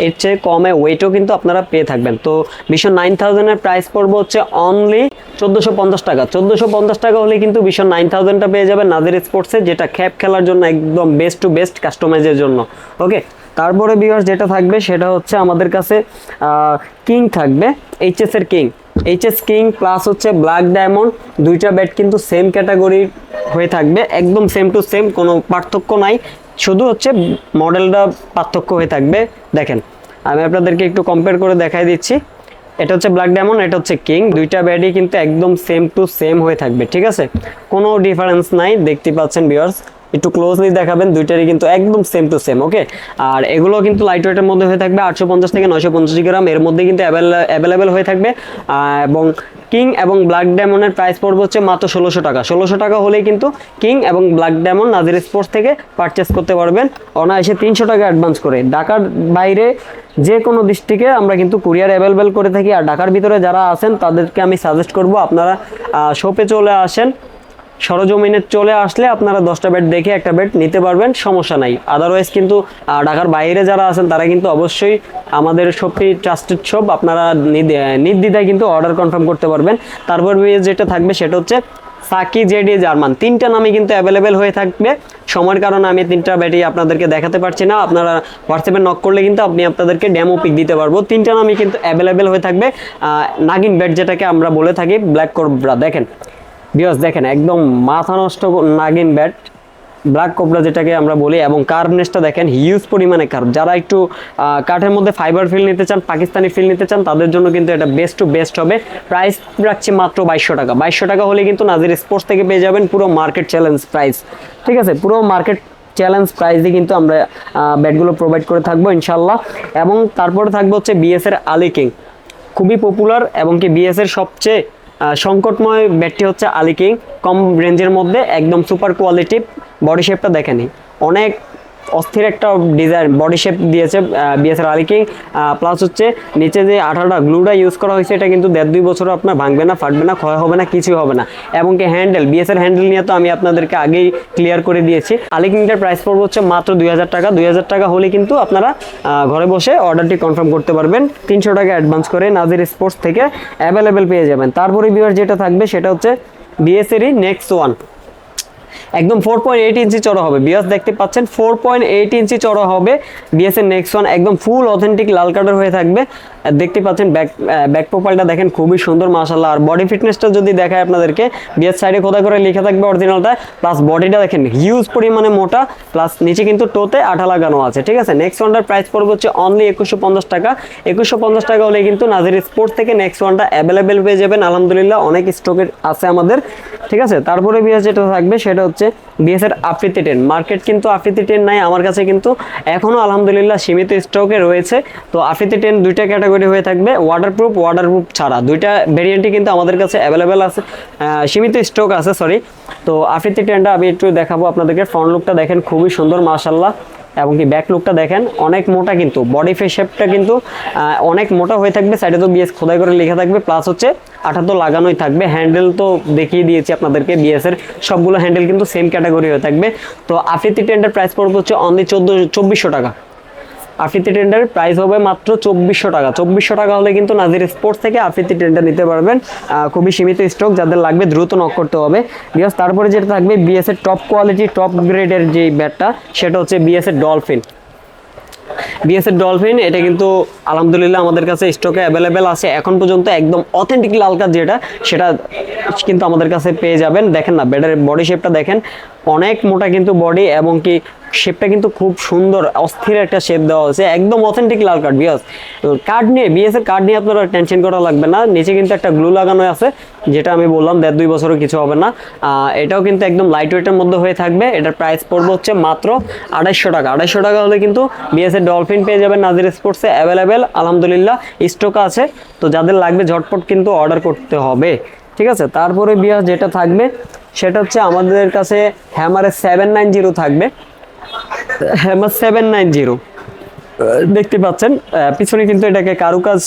এর চেয়ে কমে ওয়েটও কিন্তু আপনারা পেয়ে থাকবেন। তো ভিশন 9000-এর প্রাইস পড়বে হচ্ছে অনলি 1450 টাকা। 1450 টাকা হলে কিন্তু ভিশন 9000টা পেয়ে যাবেন নাজির স্পোর্টসে, যেটা খ্যাপ খেলার জন্য একদম বেস্ট টু বেস্ট কাস্টমাইজের জন্য, ওকে। তারপরে ভিউয়ার্স যেটা থাকবে সেটা হচ্ছে আমাদের কাছে কিং থাকবে, এইচএস এর কিং, এইচএস কিং প্লাস হচ্ছে ব্ল্যাক ডায়মন্ড, দুইটা ব্যাট কিন্তু সেম ক্যাটাগরির হয়ে থাকবে, একদম সেম টু সেম, কোনো পার্থক্য নাই, শুধু হচ্ছে মডেলটা পার্থক্য হয়ে থাকবে। দেখেন আমি আপনাদেরকে একটু কম্পেয়ার করে দেখাই দিচ্ছি, এটা হচ্ছে ব্ল্যাক ডায়মন্ড, এটা হচ্ছে কিং, দুইটা ব্যাটই কিন্তু একদম সেম টু সেম হয়ে থাকবে, ঠিক আছে, কোনো ডিফারেন্স নাই, দেখতে পাচ্ছেন ভিউয়ার্স, একটু ক্লোজলি দেখাবেন, দুইটারই কিন্তু একদম সেম টু সেম, ওকে। আর এগুলো কিন্তু লাইট ওয়েটের মধ্যে হয়ে থাকবে, 850 থেকে 950 গ্রাম এর মধ্যে কিন্তু অ্যাভেলেবেল হয়ে থাকবে। এবং কিং এবং ব্ল্যাক ডায়মন্ডের প্রাইস পড়বে হচ্ছে মাত্র 1600 টাকা। 1600 টাকা হলেই কিন্তু কিং এবং ব্ল্যাক ডায়মন্ড নাজির স্পোর্টস থেকে পারচেস করতে পারবেন অনায়াসে 300 টাকা অ্যাডভান্স করে। ঢাকার বাইরে যে কোনো ডিস্ট্রিক্টে আমরা কিন্তু কুরিয়ার অ্যাভেলেবেল করে থাকি। আর ঢাকার ভিতরে যারা আছেন তাদেরকে আমি সাজেস্ট করব আপনারা শপে চলে আসেন, সরজমিনে চলে আসলে আপনারা 10টা ব্যাট দেখে একটা ব্যাট নিতে পারবেন, সমস্যা নাই। আদারওয়াইজ কিন্তু ঢাকার বাইরে যারা আছেন তারা কিন্তু অবশ্যই আমাদের শপটি ট্রাস্টেড শপ, আপনারা নির্দ্বিধায় কিন্তু অর্ডার কনফার্ম করতে পারবেন। তারপর যেটা থাকবে সেটা হচ্ছে সাকি জেডি জার্মান, তিনটা নামই কিন্তু অ্যাভেলেবেল হয়ে থাকবে। সময়ের কারণে আমি তিনটা ব্যাটই আপনাদেরকে দেখাতে পারছি না, আপনারা হোয়াটসঅ্যাপে নক করলে কিন্তু আপনাদেরকে ডেমো পিক দিতে পারবো। তিনটা নামই কিন্তু অ্যাভেলেবেল হয়ে থাকবে। নাগিন ব্যাট যেটাকে আমরা বলে থাকি, ব্ল্যাক কোবরা, দেখেন ভিউয়ার্স, দেখেন একদম মাথা নষ্ট নাগিন ব্যাট, ব্ল্যাক কোবরা যেটাকে আমরা বলি, এবং কার্ভনেসটা দেখেন হিউজ পরিমাণে কার্ভ। যারা একটু কাঠের মধ্যে ফাইবার ফিল নিতে চান, পাকিস্তানি ফিল নিতে চান, তাদের জন্য কিন্তু এটা বেস্ট টু বেস্ট হবে। প্রাইস রাখছি মাত্র 2200 টাকা। 2200 টাকা হলে কিন্তু নাজির স্পোর্টস থেকে পেয়ে যাবেন পুরো মার্কেট চ্যালেঞ্জ প্রাইস। ঠিক আছে, পুরো মার্কেট চ্যালেঞ্জ প্রাইসে কিন্তু আমরা ব্যাটগুলো প্রোভাইড করে থাকবো ইনশাল্লাহ। এবং তারপরে থাকবে হচ্ছে বিএস এর আলী কিং, খুবই পপুলার এবং কি বিএস এর সবচেয়ে সংকটময় ব্যাটটি হচ্ছে আলী কিং। কম রেঞ্জের মধ্যে একদম সুপার কোয়ালিটি। বডি শেপটা দেখেনি, অনেক অস্থির একটা ডিজাইন বডি শেপ দিয়েছে বিএস এর আলী কিং। প্লাস হচ্ছে নিচে যে আঠাটা গ্লুটা ইউজ করা হয়েছে, এটা কিন্তু 1.5-2 বছর আপনার ভাঙবে না, ফাটবে না, ক্ষয় হবে না, কিছুই হবে না। এবং কি হ্যান্ডেল, বিএস এর হ্যান্ডেল নিয়ে তো আমি আপনাদেরকে আগেই ক্লিয়ার করে দিয়েছি। আলী কিংটার প্রাইস পড়বে হচ্ছে মাত্র 2000 টাকা। 2000 টাকা হলে কিন্তু আপনারা ঘরে বসে অর্ডারটি কনফার্ম করতে পারবেন। 300 টাকা অ্যাডভান্স করে নাজির স্পোর্টস থেকে অ্যাভেলেবেল পেয়ে যাবেন। তারপরে ভিউয়ার যেটা থাকবে সেটা হচ্ছে বিএস এরই নেক্সট ওয়ান, একদম 4.8 ইঞ্চি চড়া হবে। বিএস দেখতে পাচ্ছেন 4.8 ইঞ্চি চড়া হবে বিএস এর নেক্সট ওয়ান, একদম ফুল অথেন্টিক লাল কালার হয়ে থাকবে। দেখতে পাচ্ছেন ব্যাক প্রোফাইলটা দেখেন খুবই সুন্দর মাশাআল্লাহ। আর বডি ফিটনেসটা যদি দেখায় আপনাদেরকে, বিএস সাইডে খোদাই করে লেখা থাকবে অরিজিনালটা, প্লাস বডিটা দেখেন হিউজ পরিমাণে মোটা, প্লাস নিচে কিন্তু টোতে আঠা লাগানো আছে। ঠিক আছে, নেক্সট ওয়ানটার প্রাইস পড়বে হচ্ছে অনলি 2150 টাকা। 2150 টাকা হলে কিন্তু নাজির স্পোর্টস থেকে নেক্সট ওয়ানটা অ্যাভেলেবেল পেয়ে যাবেন আলহামদুলিল্লাহ, অনেক স্টকে আছে আমাদের। ঠিক আছে, তারপরে বিএস যেটা থাকবে সেটা হচ্ছে বিএস এর আফ্রিদি 10। মার্কেট কিন্তু আফ্রিদি 10 নাই, আমার কাছে কিন্তু এখনো আলহামদুলিল্লাহ সীমিত স্টকে রয়েছে। তো আফ্রিদি 10 দুইটা ক্যাটাগরি হয়ে থাকবে, ওয়াটারপ্রুফ ছাড়া দুইটা ভেরিয়েন্টই কিন্তু আমাদের কাছে অ্যাভেলেবেল আছে, সীমিত স্টক আছে সরি। তো আফ্রিদি 10টা আমি একটু দেখাবো আপনাদেরকে। ফ্রন্ট লুকটা দেখেন খুবই সুন্দর মাশাআল্লাহ, এবং কি ব্যাক লুকটা দেখেন অনেক মোটা, কিন্তু বডি শেপটা কিন্তু অনেক মোটা হয়ে থাকবে। সাইডে তো বিএস খোদাই করে লেখা থাকবে, প্লাস হচ্ছে আঠা তো লাগানোই থাকবে। হ্যান্ডেল তো দেখিয়ে দিয়েছি আপনাদেরকে, বিএস এর সবগুলো হ্যান্ডেল কিন্তু সেম ক্যাটাগরি হয়ে থাকবে। তো আফ্রিদি 10টার প্রাইস পড়বে হচ্ছে অনলি 2400 টাকা। আফ্রিদি 10টার প্রাইস হবে মাত্র 2400 টাকা। 2400 টাকা হলে কিন্তু নাজির স্পোর্টস থেকে আফ্রিদি 10টা নিতে পারবেন। খুবই সীমিত স্টক, যাদের লাগবে দ্রুত নক করতে হবে। বিএস তারপরে যেটা থাকবে বিএস এর টপ কোয়ালিটি টপ গ্রেডের যে ব্যাটটা, সেটা হচ্ছে বিএস এর ডলফিন। বিএস এর ডলফিন এটা কিন্তু আলহামদুলিল্লাহ আমাদের কাছে স্টকে অ্যাভেলেবেল আছে এখন পর্যন্ত। একদম অথেন্টিক লাল কাজ যেটা, সেটা কিন্তু আমাদের কাছে পেয়ে যাবেন। দেখেন না ব্যাটের বডি শেপটা দেখেন, অনেক মোটা কিন্তু বডি, এবং কি শেপটা কিন্তু খুব সুন্দর অস্থির একটা শেপ দেওয়া হয়েছে, একদম অথেন্টিক লাল কার্ড। বিএস কার্ড নিয়ে, বিএস এর কার্ড নিয়ে আপনারা টেনশন করা লাগবে না। নিচে কিন্তু একটা গ্লু লাগানো আছে, যেটা আমি বললাম 1.5-2 বছরও কিছু হবে না। এটাও কিন্তু একদম লাইট ওয়েটের মধ্যে হয়ে থাকবে। এটার প্রাইস পড়বে হচ্ছে মাত্র 2800 টাকা। 2800 টাকা হলে কিন্তু বিএস এর ডলফিন পেয়ে যাবেন নাজির স্পোর্টসে অ্যাভেলেবেল আলহামদুলিল্লাহ, স্টক আছে। তো যাদের লাগবে ঝটপট কিন্তু অর্ডার করতে হবে। ঠিক আছে, তারপরে বিএস যেটা থাকবে সেটা হচ্ছে আমাদের কাছে হ্যামারের 790 থাকবে। হ্যামার 790 দেখতে পাচ্ছেন পিছনে কিন্তু এটাকে কারুকাজ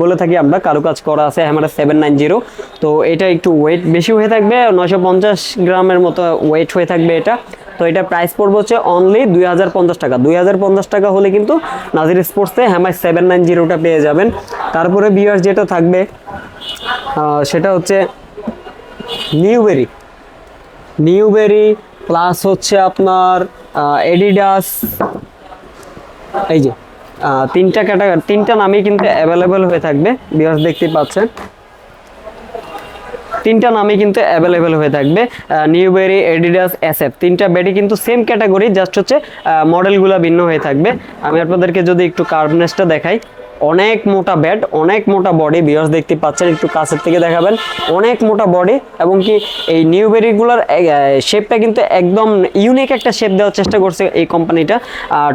বলে থাকি আমরা, কারুকাজ করা আছে হ্যামারের 790। তো এটা একটু ওয়েট বেশি হয়ে থাকবে, 950 গ্রামের মতো ওয়েট হয়ে থাকবে এটা। তো এটা প্রাইস পড়বে হচ্ছে অনলি 2050 টাকা। 2050 টাকা হলে কিন্তু নাজির স্পোর্টসে হ্যামার 790টা পেয়ে যাবেন। তারপরে ভিউয়ার্স যেটা থাকবে সেটা হচ্ছে নিউবেরি প্লাস হচ্ছে আপনার এডিডাস। এই যে তিনটা ক্যাটাগরি, তিনটা নামই কিন্তু অ্যাভেলেবেল হয়ে থাকবে। ভিউয়ার্স দেখতে পাচ্ছেন তিনটা নামই কিন্তু অ্যাভেলেবেল হয়ে থাকবে, নিউবেরি, এডিডাস, এসএফ। তিনটা ব্যাটই কিন্তু সেম ক্যাটাগরি, জাস্ট হচ্ছে মডেলগুলো ভিন্ন হয়ে থাকবে। আমি আপনাদেরকে যদি একটু কার্ভনেসটা দেখাই, অনেক মোটা ব্যাট, অনেক মোটা বডি। ভিউয়ার্স দেখতে পাচ্ছেন, একটু কাছের থেকে দেখাবেন, অনেক মোটা বডি। এবং কি এই নিউবেরিগুলোর শেপটা কিন্তু একদম ইউনিক একটা শেপ দেওয়ার চেষ্টা করছে এই কোম্পানিটা।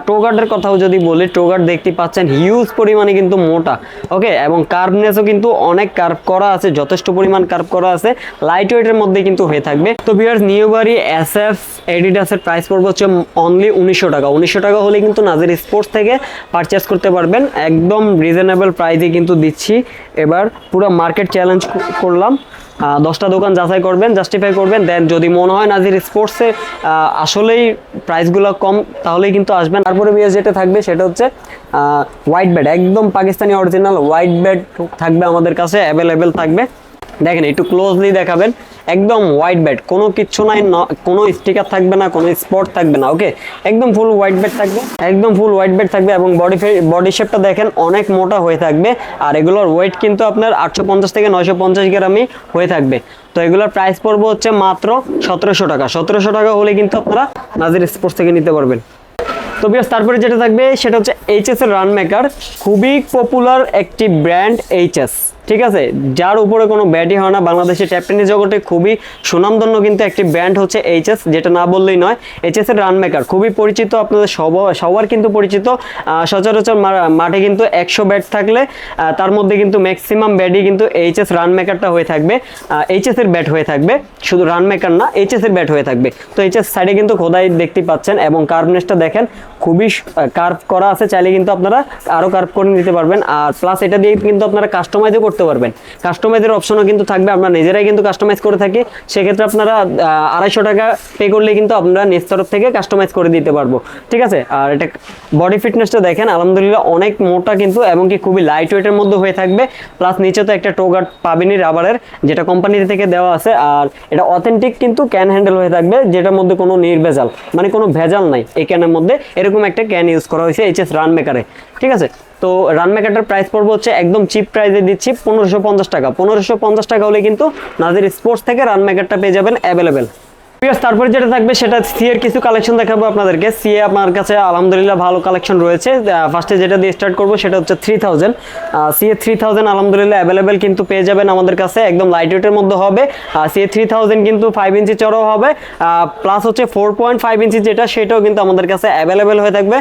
টোগার্ডের কথাও যদি বলি, টোগার্ড দেখতে পাচ্ছেন হিউজ পরিমাণে কিন্তু মোটা, ওকে। এবং কার্ভনেসও কিন্তু অনেক কার্ভ করা আছে, যথেষ্ট পরিমাণ কার্ভ করা আছে, লাইট ওয়েটের মধ্যে কিন্তু হয়ে থাকবে। তো ভিউয়ার্স নিউবেরি, এসএফ, এডিডাসের প্রাইস পড়বে হচ্ছে অনলি 1900 টাকা। 1900 টাকা হলে কিন্তু নাজির স্পোর্টস থেকে পারচেস করতে পারবেন, একদম রিজনেবল প্রাইসে কিন্তু দিচ্ছি। এবার পুরো মার্কেট চ্যালেঞ্জ করলাম, 10টা দোকান যাচাই করবেন, জাস্টিফাই করবেন, দেন যদি মনে হয় নাজির স্পোর্টসে আসলেই প্রাইসগুলো কম, তাহলেই কিন্তু আসবেন। তারপরে বিএস যেটা থাকবে সেটা হচ্ছে হোয়াইট ব্যাট, একদম পাকিস্তানি অরিজিনাল হোয়াইট ব্যাট থাকবে আমাদের কাছে অ্যাভেলেবেল থাকবে। দেখেন একটু ক্লোজলি দেখাবেন, একদম হোয়াইট ব্যাট, কোনো কিচ্ছু নাই, কোনো স্টিকার থাকবে না, কোনো স্পট থাকবে না। ওকে, একদম ফুল হোয়াইট ব্যাট থাকবে, একদম ফুল হোয়াইট ব্যাট থাকবে এবং বডি শেপটা দেখেন অনেক মোটা হয়ে থাকবে। আর এগুলোর ওয়েট কিন্তু আপনার 850 থেকে 950 গ্রামই হয়ে থাকবে। তো এগুলোর প্রাইস পড়বে হচ্ছে মাত্র 1700 টাকা। 1700 টাকা হলে কিন্তু আপনারা নাজির স্পোর্টস থেকে নিতে পারবেন। তো বিয়ার্স, তারপরে যেটা থাকবে সেটা হচ্ছে এইচএস এর রান মেকার, খুবই পপুলার একটি ব্র্যান্ড এইচএস, ঠিক আছে, যার উপরে কোনো ব্যাটই হয় না। বাংলাদেশের ট্যাপ টেনিস জগতে খুবই সুনামধন্য কিন্তু একটি ব্র্যান্ড হচ্ছে এইচএস, যেটা না বললেই নয়। এইচএস এর রান মেকার খুবই পরিচিত, আপনাদের সবার কিন্তু পরিচিত। সচরাচর মাঠে কিন্তু 100 ব্যাট থাকলে তার মধ্যে কিন্তু ম্যাক্সিমাম ব্যাটই কিন্তু এইচএস রান মেকারটা হয়ে থাকবে, এইচএস এর ব্যাট হয়ে থাকবে, শুধু রান মেকার না, এইচএস এর ব্যাট হয়ে থাকবে। তো এইচএস সাইডে কিন্তু খোদাই দেখতে পাচ্ছেন এবং কার্ভনেসটা দেখেন খুবই কার্ভ করা আছে, চাইলে কিন্তু আপনারা আরো কার্ভ করে নিতে পারবেন। আর প্লাস এটা দিয়ে কিন্তু আপনারা কাস্টমাইজও করতে পারবেন, কাস্টমাইজের অপশনও কিন্তু থাকবে, আমরা নিজেরাই কিন্তু কাস্টমাইজ করে থাকি। সেক্ষেত্রে আপনারা 250 টাকা পে করলে কিন্তু আমরা নিজ তরফ থেকে কাস্টমাইজ করে দিতে পারবো, ঠিক আছে। আর এটা বডি ফিটনেসটা দেখেন আলহামদুলিল্লাহ অনেক মোটা কিন্তু, এবং কি খুবই লাইট ওয়েটের মধ্যে হয়ে থাকবে। প্লাস নিচে তো একটা টো গার্ড পাবেনই রাবারের, যেটা কোম্পানি থেকে দেওয়া আছে। আর এটা অথেন্টিক কিন্তু ক্যান হ্যান্ডেল হয়ে থাকবে, যেটার মধ্যে কোনো নির্ভেজাল, মানে কোনো ভেজাল নাই এই ক্যানের মধ্যে। এরকম একটা ক্যান ইউজ করা হয়েছে এইচএস রান মেকারে, ঠিক আছে। তো রান মেকারটার প্রাইস পড়বে হচ্ছে একদম চিপ প্রাইসে দিচ্ছি 1550 টাকা। 1550 টাকা হলে কিন্তু নাজির স্পোর্টস থেকে রান মেকারটা পেয়ে যাবেন অ্যাভেলেবেল। তারপরে যেটা থাকবে সেটা সি এর কিছু কালেকশন দেখাবো আপনাদেরকে। সি এ আপনার কাছে আলহামদুলিল্লাহ ভালো কালেকশন রয়েছে। ফার্স্টে যেটা দিয়ে স্টার্ট করবো সেটা হচ্ছে 3000। সি এ 3000 আলহামদুলিল্লাহ অ্যাভেলেবেল কিন্তু পেয়ে যাবেন আমাদের কাছে, একদম লাইট ওয়েটের মধ্যে হবে। সি এ 3000 কিন্তু 5 ইঞ্চি চড়াও হবে, প্লাস হচ্ছে 4.5 ইঞ্চি যেটা, সেটাও কিন্তু আমাদের কাছে অ্যাভেলেবেল হয়ে থাকবে।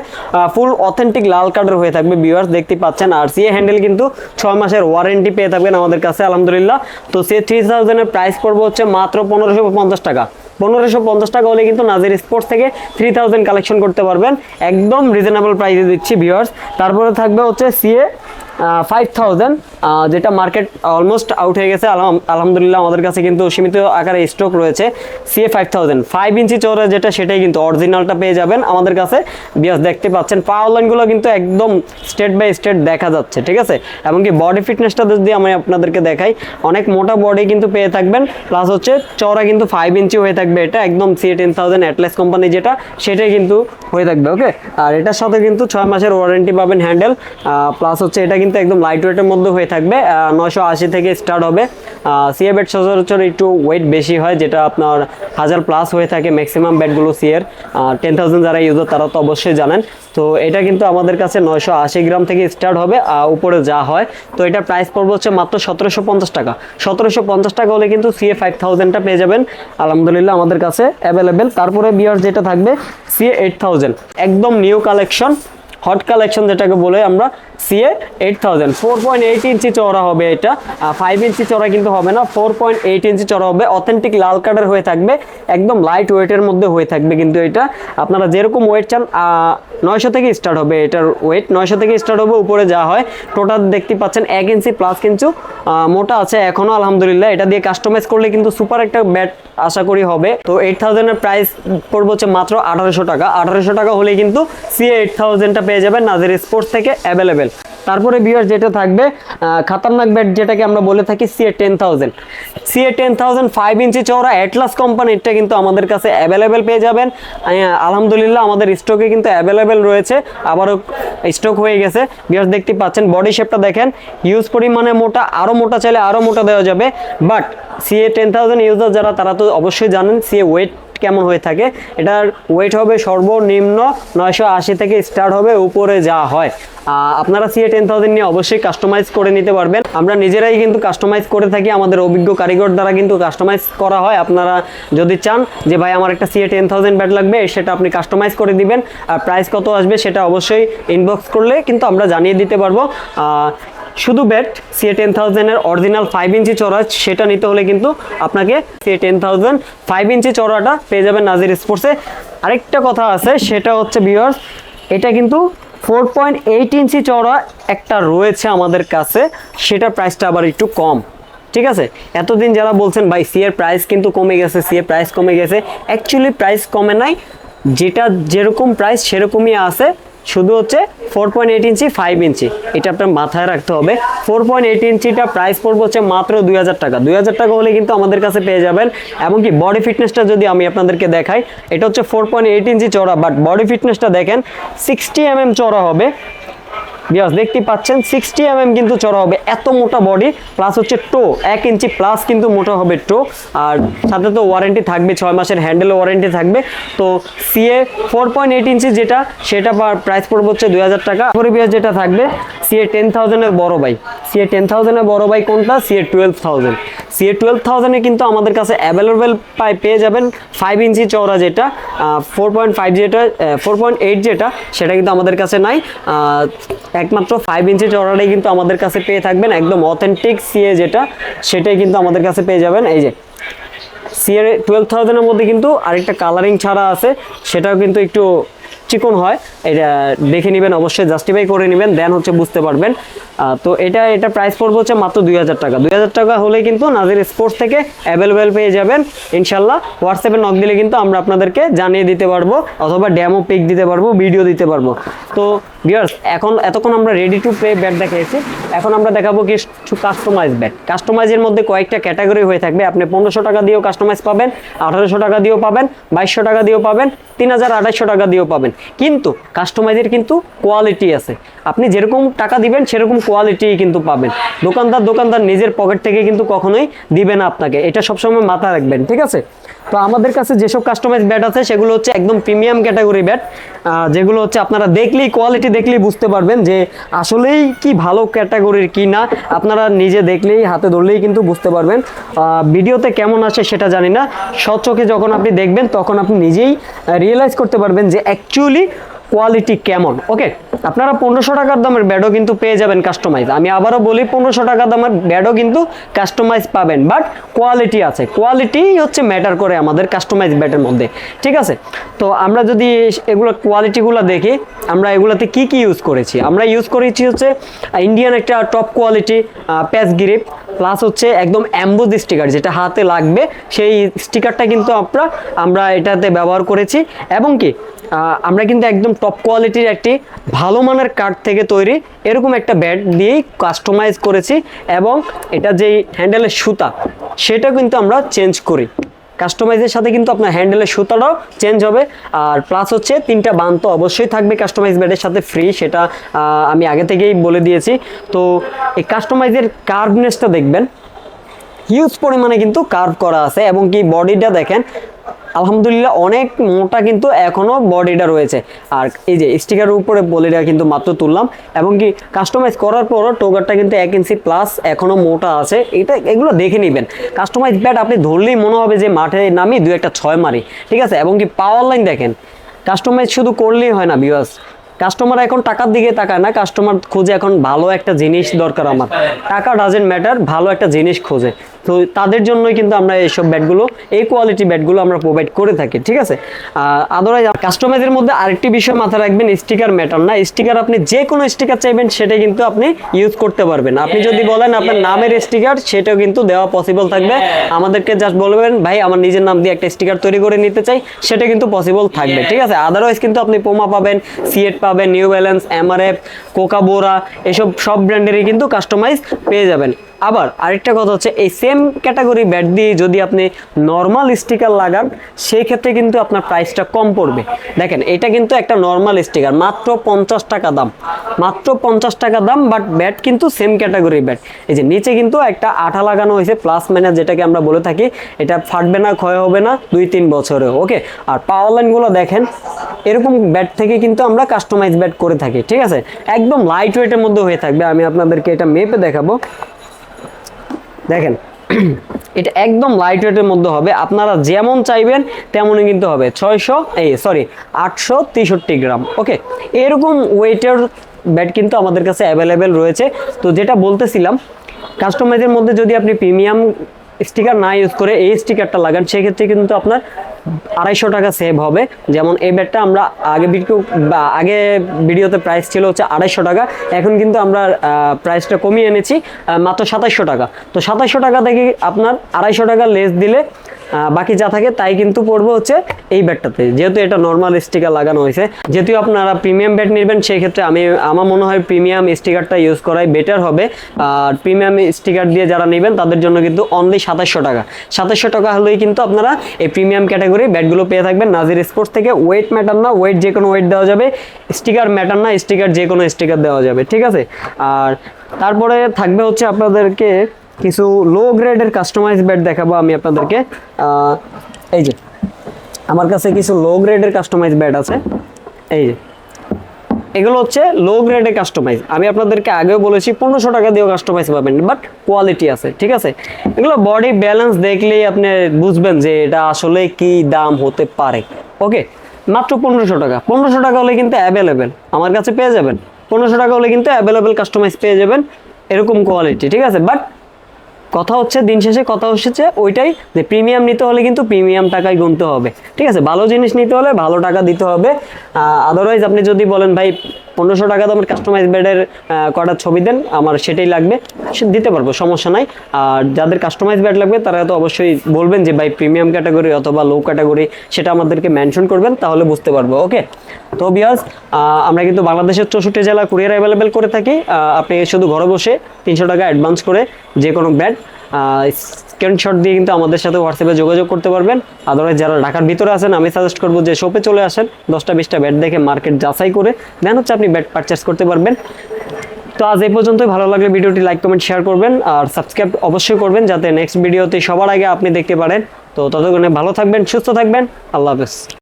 ফুল অথেন্টিক লাল কার্ডের হয়ে থাকবে, ভিউয়ার্স দেখতে পাচ্ছেন। আর সি এ হ্যান্ডেল কিন্তু 6 মাসের ওয়ারেন্টি পেয়ে থাকবেন আমাদের কাছে আলহামদুলিল্লাহ। তো সি এ 3000 এর প্রাইস পড়বে হচ্ছে মাত্র 1550 টাকা। 1550 টাকা হলে কিন্তু নাজির স্পোর্টস থেকে 3000 কালেকশন করতে পারবেন, একদম রিজনেবল প্রাইসে দিচ্ছি ভিউয়ার্স। তারপরে থাকবে হচ্ছে সিএ 5000, যেটা মার্কেট অলমোস্ট আউট হয়ে গেছে, আলহামদুলিল্লাহ আমাদের কাছে কিন্তু সীমিত আকারে স্টক রয়েছে। সিএ 5000 5 ইঞ্চি চওড়া যেটা, সেটাই কিন্তু অরিজিনালটা পেয়ে যাবেন আমাদের কাছে। বিয়াস দেখতে পাচ্ছেন পাওয়ার লাইনগুলো কিন্তু একদম স্টেট বাই স্টেট দেখা যাচ্ছে, ঠিক আছে। এমনকি বডি ফিটনেসটা যদি আমি আপনাদেরকে দেখাই, অনেক মোটা বডি কিন্তু পেয়ে থাকবেন, প্লাস হচ্ছে চওড়া কিন্তু 5 ইঞ্চি হয়ে থাকবে। এটা একদম সিএ 10000 অ্যাটলাস কোম্পানি যেটা, সেটাই কিন্তু হয়ে থাকবে। ওকে, আর এটার সাথে কিন্তু 6 মাসের ওয়ারেন্টি পাবেন হ্যান্ডেল, প্লাস হচ্ছে এটা কিন্তু একদম লাইট ওয়েটের মধ্যে হয়ে থাকবে। 980 থেকে স্টার্ট হবে। সিএ ব্যাট সচরাচর একটু ওয়েট বেশি হয়, যেটা আপনার 1000 প্লাস হয়ে থাকে ম্যাক্সিমাম ব্যাটগুলো সিএর। 10000 যারা ইউজার তারা তো অবশ্যই জানেন। তো এটা কিন্তু আমাদের কাছে 980 গ্রাম থেকে স্টার্ট হবে, উপরে যা হয়। তো এটা প্রাইস পড়বে হচ্ছে মাত্র 1750 টাকা। 1750 টাকা হলে কিন্তু সিএ 5000টা পেয়ে যাবেন আলহামদুলিল্লাহ আমাদের কাছে অ্যাভেলেবেল। তারপরে বিয়ার যেটা থাকবে সিএ 8000, একদম নিউ কালেকশন, হট কালেকশন যেটাকে বলে আমরা, সিএ 8000 4.8 ইঞ্চি চওড়া হবে। এটা 5 ইঞ্চি চওড়া কিন্তু হবে না, 4.8 ইঞ্চি চওড়া হবে। অথেন্টিক লাল কার্ডের হয়ে থাকবে, একদম লাইট ওয়েটের মধ্যে হয়ে থাকবে। কিন্তু এটা আপনারা যেরকম ওয়েট চান 900 থেকে স্টার্ট হবে, এটার ওয়েট 900 থেকে স্টার্ট হবে, উপরে যা হয়। টোটাল দেখতে পাচ্ছেন 1 ইঞ্চি প্লাস কিন্তু মোটা আছে এখনো আলহামদুলিল্লাহ। এটা দিয়ে কাস্টমাইজ করলে কিন্তু সুপার একটা ব্যাট আশা করি হবে। তো 8000 এর প্রাইস পড়বে হচ্ছে মাত্র 1800 টাকা। 1800 টাকা হলে কিন্তু সিএ 8000টা পেয়ে যাবেন নাজির স্পোর্টস থেকে অ্যাভেলেবেল। তারপরে ভিউয়ার যেটা থাকবে খাতারনাক ব্যাট, যেটাকে আমরা বলে থাকি সিএ 10000। সিএ 10000 5 ইঞ্চি চওড়া অ্যাটলাস কোম্পানিটা কিন্তু আমাদের কাছে অ্যাভেলেবেল পেয়ে যাবেন আলহামদুলিল্লাহ। আমাদের স্টকে কিন্তু অ্যাভেলেবেল রয়েছে, আবারও স্টক হয়ে গেছে। ভিউয়ার দেখতে পাচ্ছেন বডি শেপটা দেখেন, হিউজ পরিমাণে মোটা, আরও মোটা চাইলে আরও মোটা দেওয়া যাবে। বাট সিএ 10000 ইউজার যারা, তারা তো অবশ্যই জানেন সিএ ওয়েট কেমন হয়ে থাকে। এটার ওয়েট হবে সর্বনিম্ন 980 থেকে স্টার্ট হবে, উপরে যা হয়। আপনারা সিএ 10000 নিয়ে অবশ্যই কাস্টমাইজ করে নিতে পারবেন। আমরা নিজেরাই কিন্তু কাস্টমাইজ করে থাকি, আমাদের অভিজ্ঞ কারিগর দ্বারা কিন্তু কাস্টমাইজ করা হয়। আপনারা যদি চান যে ভাই আমার একটা সিএ 10000 ব্যাট লাগবে, সেটা আপনি কাস্টমাইজ করে দিবেন। আর প্রাইস কত আসবে সেটা অবশ্যই ইনবক্স করলে কিন্তু আমরা জানিয়ে দিতে পারবো। শুধু ব্যাট সিএ 10000 এর অরিজিনাল 5 ইঞ্চি চওড়া, সেটা নিতে হলে কিন্তু আপনাকে সিএ 10000 5 ইঞ্চি চওড়াটা পেয়ে যাবেন নাজির স্পোর্টসে। আরেকটা কথা আছে, সেটা হচ্ছে ভিউয়ার্স, এটা কিন্তু 4.8 ইঞ্চি চওড়া একটা রয়েছে আমাদের কাছে, সেটা প্রাইসটা আবার একটু কম, ঠিক আছে। এতদিন যারা বলছেন ভাই সিএর প্রাইস কিন্তু কমে গেছে, সিএ প্রাইস কমে গেছে, অ্যাকচুয়ালি প্রাইস কমে নাই, যেটা যেরকম প্রাইস সেরকমই আছে। শুধু হচ্ছে 4.8 ইঞ্চি 5 ইঞ্চি, এটা আপনার মাথায় রাখতে হবে। 4.8 ইঞ্চিটা প্রাইস পড়বে হচ্ছে মাত্র 2000 টাকা। 2000 টাকা হলে কিন্তু আমাদের কাছে পেয়ে যাবেন। এমনকি বডি ফিটনেসটা যদি আমি আপনাদেরকে দেখাই, এটা হচ্ছে 4.8 ইঞ্চি চওড়া, বাট বডি ফিটনেসটা দেখেন 60 mm চওড়া হবে। বিয়াস দেখতে পাচ্ছেন 60 mm কিন্তু চড়া হবে, এত মোটা বডি, প্লাস হচ্ছে টো 1 ইঞ্চি প্লাস কিন্তু মোটা হবে টো। আর সাথে তো ওয়ারেন্টি থাকবে, 6 মাসের হ্যান্ডেল ওয়ারেন্টি থাকবে। তো সিএ 4.8 ইঞ্চি যেটা, সেটা প্রাইস পড়বে হচ্ছে 2000 টাকা। পরে বিয়াস যেটা থাকবে সিএ 10,000 এর বড় ভাই, সিএ 10,000 এর বড় ভাই কোনটা, সিএ 12,000। সিএ 12,000 এ কিন্তু আমাদের কাছে অ্যাভেলেবেল পেয়ে যাবেন 5 ইঞ্চি চওড়া যেটা, 4.5 যেটা 4.8 যেটা, সেটা কিন্তু আমাদের কাছে নাই। একমাত্র 5 ইঞ্চি চওড়াটাই কিন্তু আমাদের কাছে পেয়ে থাকবেন, একদম অথেন্টিক সিএ যেটা, সেটাই কিন্তু আমাদের কাছে পেয়ে যাবেন। এই যে সিএ 12,000 এর মধ্যে কিন্তু আরেকটা কালারিং ছাড়া আছে, সেটাও কিন্তু একটু চিকন হয়, এটা দেখে নেবেন, অবশ্যই জাস্টিফাই করে নেবেন, দেন হচ্ছে বুঝতে পারবেন। তো এটা প্রাইস পড়বে হচ্ছে মাত্র 2000 টাকা। 2000 টাকা হলে কিন্তু নাজির স্পোর্টস থেকে অ্যাভেলেবেল পেয়ে যাবেন ইনশাল্লাহ। হোয়াটসঅ্যাপে নক দিলে কিন্তু আমরা আপনাদেরকে জানিয়ে দিতে পারবো, অথবা ডেমো পিক দিতে পারবো, ভিডিও দিতে পারবো। তো ভিউয়ার্স, এতক্ষণ আমরা রেডি টু প্লে ব্যাট দেখিয়েছি, এখন আমরা দেখাবো কিছু কাস্টমাইজ ব্যাট। কাস্টমাইজের মধ্যে কয়েকটা ক্যাটাগরি হয়ে থাকবে, আপনি 1500 টাকা দিয়েও কাস্টমাইজ পাবেন, 1800 টাকা দিয়েও পাবেন, 2200 টাকা দিয়েও পাবেন, 3200 টাকা দিয়েও পাবেন। কিন্তু কাস্টমাইজের কিন্তু কোয়ালিটি আছে, আপনি যেরকম টাকা দিবেন সেরকম কোয়ালিটি কিন্তু পাবেন। দোকানদার নিজের পকেট থেকে কিন্তু কখনোই দিবে না আপনাকে, এটা সবসময় মাথায় রাখবেন, ঠিক আছে। তো আমাদের কাছে যেসব কাস্টমাইজ ব্যাট আছে সেগুলো হচ্ছে একদম প্রিমিয়াম ক্যাটাগরি ব্যাট, যেগুলো হচ্ছে আপনারা দেখলেই, কোয়ালিটি দেখলেই বুঝতে পারবেন যে আসলেই কি ভালো ক্যাটাগরির কি না, আপনারা নিজে দেখলেই, হাতে ধরলেই কিন্তু বুঝতে পারবেন। ভিডিওতে কেমন আসে সেটা জানি না, সচক্ষে যখন আপনি দেখবেন তখন আপনি নিজেই রিয়েলাইজ করতে পারবেন যে অ্যাকচুয়ালি কোয়ালিটি কেমন। ওকে, আপনারা 1500 টাকার দামের ব্যাটও কিন্তু পেয়ে যাবেন কাস্টমাইজ। আমি আবারও বলি, 1500 টাকা দামের ব্যাটও কিন্তু কাস্টমাইজ পাবেন, বাট কোয়ালিটি আছে, কোয়ালিটি হচ্ছে ম্যাটার করে আমাদের কাস্টমাইজ ব্যাটের মধ্যে, ঠিক আছে। তো আমরা যদি এগুলো কোয়ালিটিগুলো দেখি, আমরা এগুলোতে কি ইউজ করেছি, আমরা ইউজ করেছি হচ্ছে ইন্ডিয়ান একটা টপ কোয়ালিটি প্যাচ গ্রিপ, প্লাস হচ্ছে একদম অ্যাম্বোজ স্টিকার, যেটা হাতে লাগবে সেই স্টিকারটা কিন্তু আমরা এটাতে ব্যবহার করেছি। এবং কি আমরা কিন্তু একদম টপ কোয়ালিটির একটি ভালো মানের কাঠ থেকে তৈরি এরকম একটা ব্যাট দিয়েই কাস্টমাইজ করেছি, এবং এটা যেই হ্যান্ডেলের সুতা সেটা কিন্তু আমরা চেঞ্জ করি। কাস্টমাইজের সাথে কিন্তু আপনার হ্যান্ডেলের সুতাটাও চেঞ্জ হবে, আর প্লাস হচ্ছে 3টা বান তো অবশ্যই থাকবে কাস্টমাইজ ব্যাটের সাথে ফ্রি, সেটা আমি আগে থেকেই বলে দিয়েছি। তো এই কাস্টমাইজের কার্ভনেসটা দেখবেন, হিউজ পরিমাণে কিন্তু কার্ভ করা আছে, এবং কি বডিটা দেখেন আলহামদুলিল্লাহ অনেক মোটা কিন্তু এখনো বডিটা রয়েছে। আর এই যে স্টিকারের উপরে বডিটা কিন্তু মাত্র তুললাম, এবং কি কাস্টমাইজ করার পরও টোগারটা কিন্তু 1 ইঞ্চি প্লাস এখনো মোটা আছে, এগুলো দেখে নেবেন। কাস্টমাইজ ব্যাট আপনি ধরলেই মনে হবে যে মাঠে নামি 2-1 6 মারি, ঠিক আছে। এবং কি পাওয়ার লাইন দেখেন, কাস্টমাইজ শুধু করলেই হয় না ভিউয়ার্স, কাস্টমার এখন টাকার দিকে তাকায় না, কাস্টমার খোঁজে এখন ভালো একটা জিনিস দরকার, আমার টাকা ডাজেন্ট ম্যাটার, ভালো একটা জিনিস খোঁজে। তো তাদের জন্যই কিন্তু আমরা এইসব ব্যাটগুলো, এই কোয়ালিটি ব্যাটগুলো আমরা প্রোভাইড করে থাকি, ঠিক আছে। আদারওয়াইজ কাস্টমাইজের মধ্যে আরেকটি বিষয় মাথায় রাখবেন, স্টিকার ম্যাটার না। স্টিকার আপনি যে কোনো স্টিকার চাইবেন সেটাই কিন্তু আপনি ইউজ করতে পারবেন। আপনি যদি বলেন আপনার নামের স্টিকার, সেটাও কিন্তু দেওয়া পসিবল থাকবে। আমাদেরকে জাস্ট বলবেন ভাই আমার নিজের নাম দিয়ে একটা স্টিকার তৈরি করে নিতে চাই, সেটা কিন্তু পসিবল থাকবে, ঠিক আছে। আদারওয়াইজ কিন্তু আপনি পোমা পাবেন, সিএট পাবেন, নিউ ব্যালেন্স, এমআরএফ, কোকাবোরা, এসব সব ব্র্যান্ডেরই কিন্তু কাস্টমাইজ পেয়ে যাবেন। আবার আরেকটা কথা হচ্ছে, এই সেম ক্যাটাগরি ব্যাট দিয়ে যদি আপনি নর্মাল স্টিকার লাগান, সেই ক্ষেত্রে কিন্তু আপনার প্রাইসটা কম পড়বে। দেখেন এটা কিন্তু একটা নর্মাল স্টিকার, মাত্র 50 টাকা দাম, মাত্র 50 টাকা দাম, বাট ব্যাট কিন্তু সেম ক্যাটাগরি ব্যাট। এই যে নিচে কিন্তু একটা আঠা লাগানো হয়েছে প্লাস মাইনাস, যেটাকে আমরা বলে থাকি, এটা ফাটবে না, ক্ষয় হবে না 2-3 বছরে। ওকে, আর পাওয়ার লাইনগুলো দেখেন, এরকম ব্যাট থেকে কিন্তু আমরা কাস্টমাইজ ব্যাট করে থাকি, ঠিক আছে। একদম লাইট ওয়েটের মধ্যে হয়ে থাকবে, আমি আপনাদেরকে এটা মেপে দেখাবো। দেখেন এটা একদম লাইট ওয়েটের মধ্যে হবে, আপনারা যেমন চাইবেন তেমনই কিন্তু হবে। 863 গ্রাম। ওকে, এরকম ওয়েটের ব্যাট কিন্তু আমাদের কাছে অ্যাভেলেবেল রয়েছে। তো যেটা বলতেছিলাম, কাস্টমাইজের মধ্যে যদি আপনি প্রিমিয়াম স্টিকার না ইউজ করে এই স্টিকারটা লাগান, সেক্ষেত্রে কিন্তু আপনার 250 টাকা সেভ হবে। যেমন এই ব্যাটটা আমরা আগে ভিডিওতে প্রাইস ছিল হচ্ছে 250 টাকা, এখন কিন্তু আমরা প্রাইসটা কমিয়ে এনেছি মাত্র 2700 টাকা। তো 2700 টাকা থেকে আপনার 250 টাকা লেস দিলে বাকি যা থাকে তাই কিন্তু পড়বে হচ্ছে এই ব্যাটটাতে, যেহেতু এটা নর্মাল স্টিকার লাগানো হয়েছে। যেহেতু আপনারা প্রিমিয়াম ব্যাট নেবেন সেই ক্ষেত্রে আমার মনে হয় প্রিমিয়াম স্টিকারটা ইউজ করাই বেটার হবে। আর প্রিমিয়াম স্টিকার দিয়ে যারা নেবেন তাদের জন্য কিন্তু অনলি 2700 টাকা, 2700 টাকা হলেই কিন্তু আপনারা এই প্রিমিয়াম ক্যাটাগরি ব্যাটগুলো পেয়ে থাকবেন নাজির স্পোর্টস থেকে। ওয়েট ম্যাটার না, ওয়েট যে কোনো ওয়েট দেওয়া যাবে, স্টিকার ম্যাটার না, স্টিকার যে কোনো স্টিকার দেওয়া যাবে, ঠিক আছে। আর তারপরে থাকবে হচ্ছে আপনাদেরকে কিছু লো গ্রেডের কাস্টমাইজ ব্যাট দেখাবো আমি আপনাদেরকে। এই যে আমার কাছে কিছু লো গ্রেডের কাস্টমাইজ ব্যাট আছে, এই যে এগুলো হচ্ছে লো গ্রেডের কাস্টমাইজ। আমি আপনাদেরকে আগেও বলেছি 1500 টাকা দিয়েও কাস্টমাইজ পাবেন, বাট কোয়ালিটি আছে, ঠিক আছে। এগুলো বডি ব্যালেন্স দেখলেই আপনি বুঝবেন যে এটা আসলে কি দাম হতে পারে। ওকে, মাত্র 1500 টাকা, 1500 টাকা হলে কিন্তু অ্যাভেলেবেল আমার কাছে পেয়ে যাবেন। 1500 টাকা হলে কিন্তু অ্যাভেলেবেল কাস্টমাইজ পেয়ে যাবেন এরকম কোয়ালিটি, ঠিক আছে। বাট কথা হচ্ছে দিন শেষে কথা হচ্ছে ওইটাই যে প্রিমিয়াম নিতে হলে কিন্তু প্রিমিয়াম টাকাই গুনতে হবে, ঠিক আছে। ভালো জিনিস নিতে হলে ভালো টাকা দিতে হবে। আদারওয়াইজ আপনি যদি বলেন ভাই 1500 টাকা দামের কাস্টমাইজ বেডের কটা ছবি দেন, আমার সেটাই লাগবে, সে দিতে পারবো, সমস্যা নাই। আর যাদের কাস্টমাইজ বেড লাগবে তারা তো অবশ্যই বলবেন যে ভাই প্রিমিয়াম ক্যাটাগরি অথবা লো ক্যাটাগরি, সেটা আমাদেরকে মেনশন করবেন, তাহলে বুঝতে পারবো। ওকে, তো ভিউয়ার্স আমরা কিন্তু বাংলাদেশের 64 জেলা কুরিয়ার অ্যাভেলেবেল করে থাকি। আপনি শুধু ঘরে বসে 300 টাকা অ্যাডভান্স করে যে কোনো ব্যাড স্ক্রিনশট দিয়ে কিন্তু আমাদের সাথে হোয়াটসঅ্যাপে যোগাযোগ করতে পারবেন। আদারওয়াইজ যারা ঢাকার ভিতরে আছেন আমি সাজেস্ট করবো যে শপে চলে আসেন, 10টা 20টা ব্যাট দেখে মার্কেট যাচাই করে দেন হচ্ছে আপনি ব্যাট পারচেস করতে পারবেন। তো আজ এই পর্যন্তই। ভালো লাগলে ভিডিওটি লাইক কমেন্ট শেয়ার করবেন আর সাবস্ক্রাইব অবশ্যই করবেন যাতে নেক্সট ভিডিওতে সবার আগে আপনি দেখতে পারেন। তো ততক্ষণে ভালো থাকবেন, সুস্থ থাকবেন, আল্লাহ হাফেজ।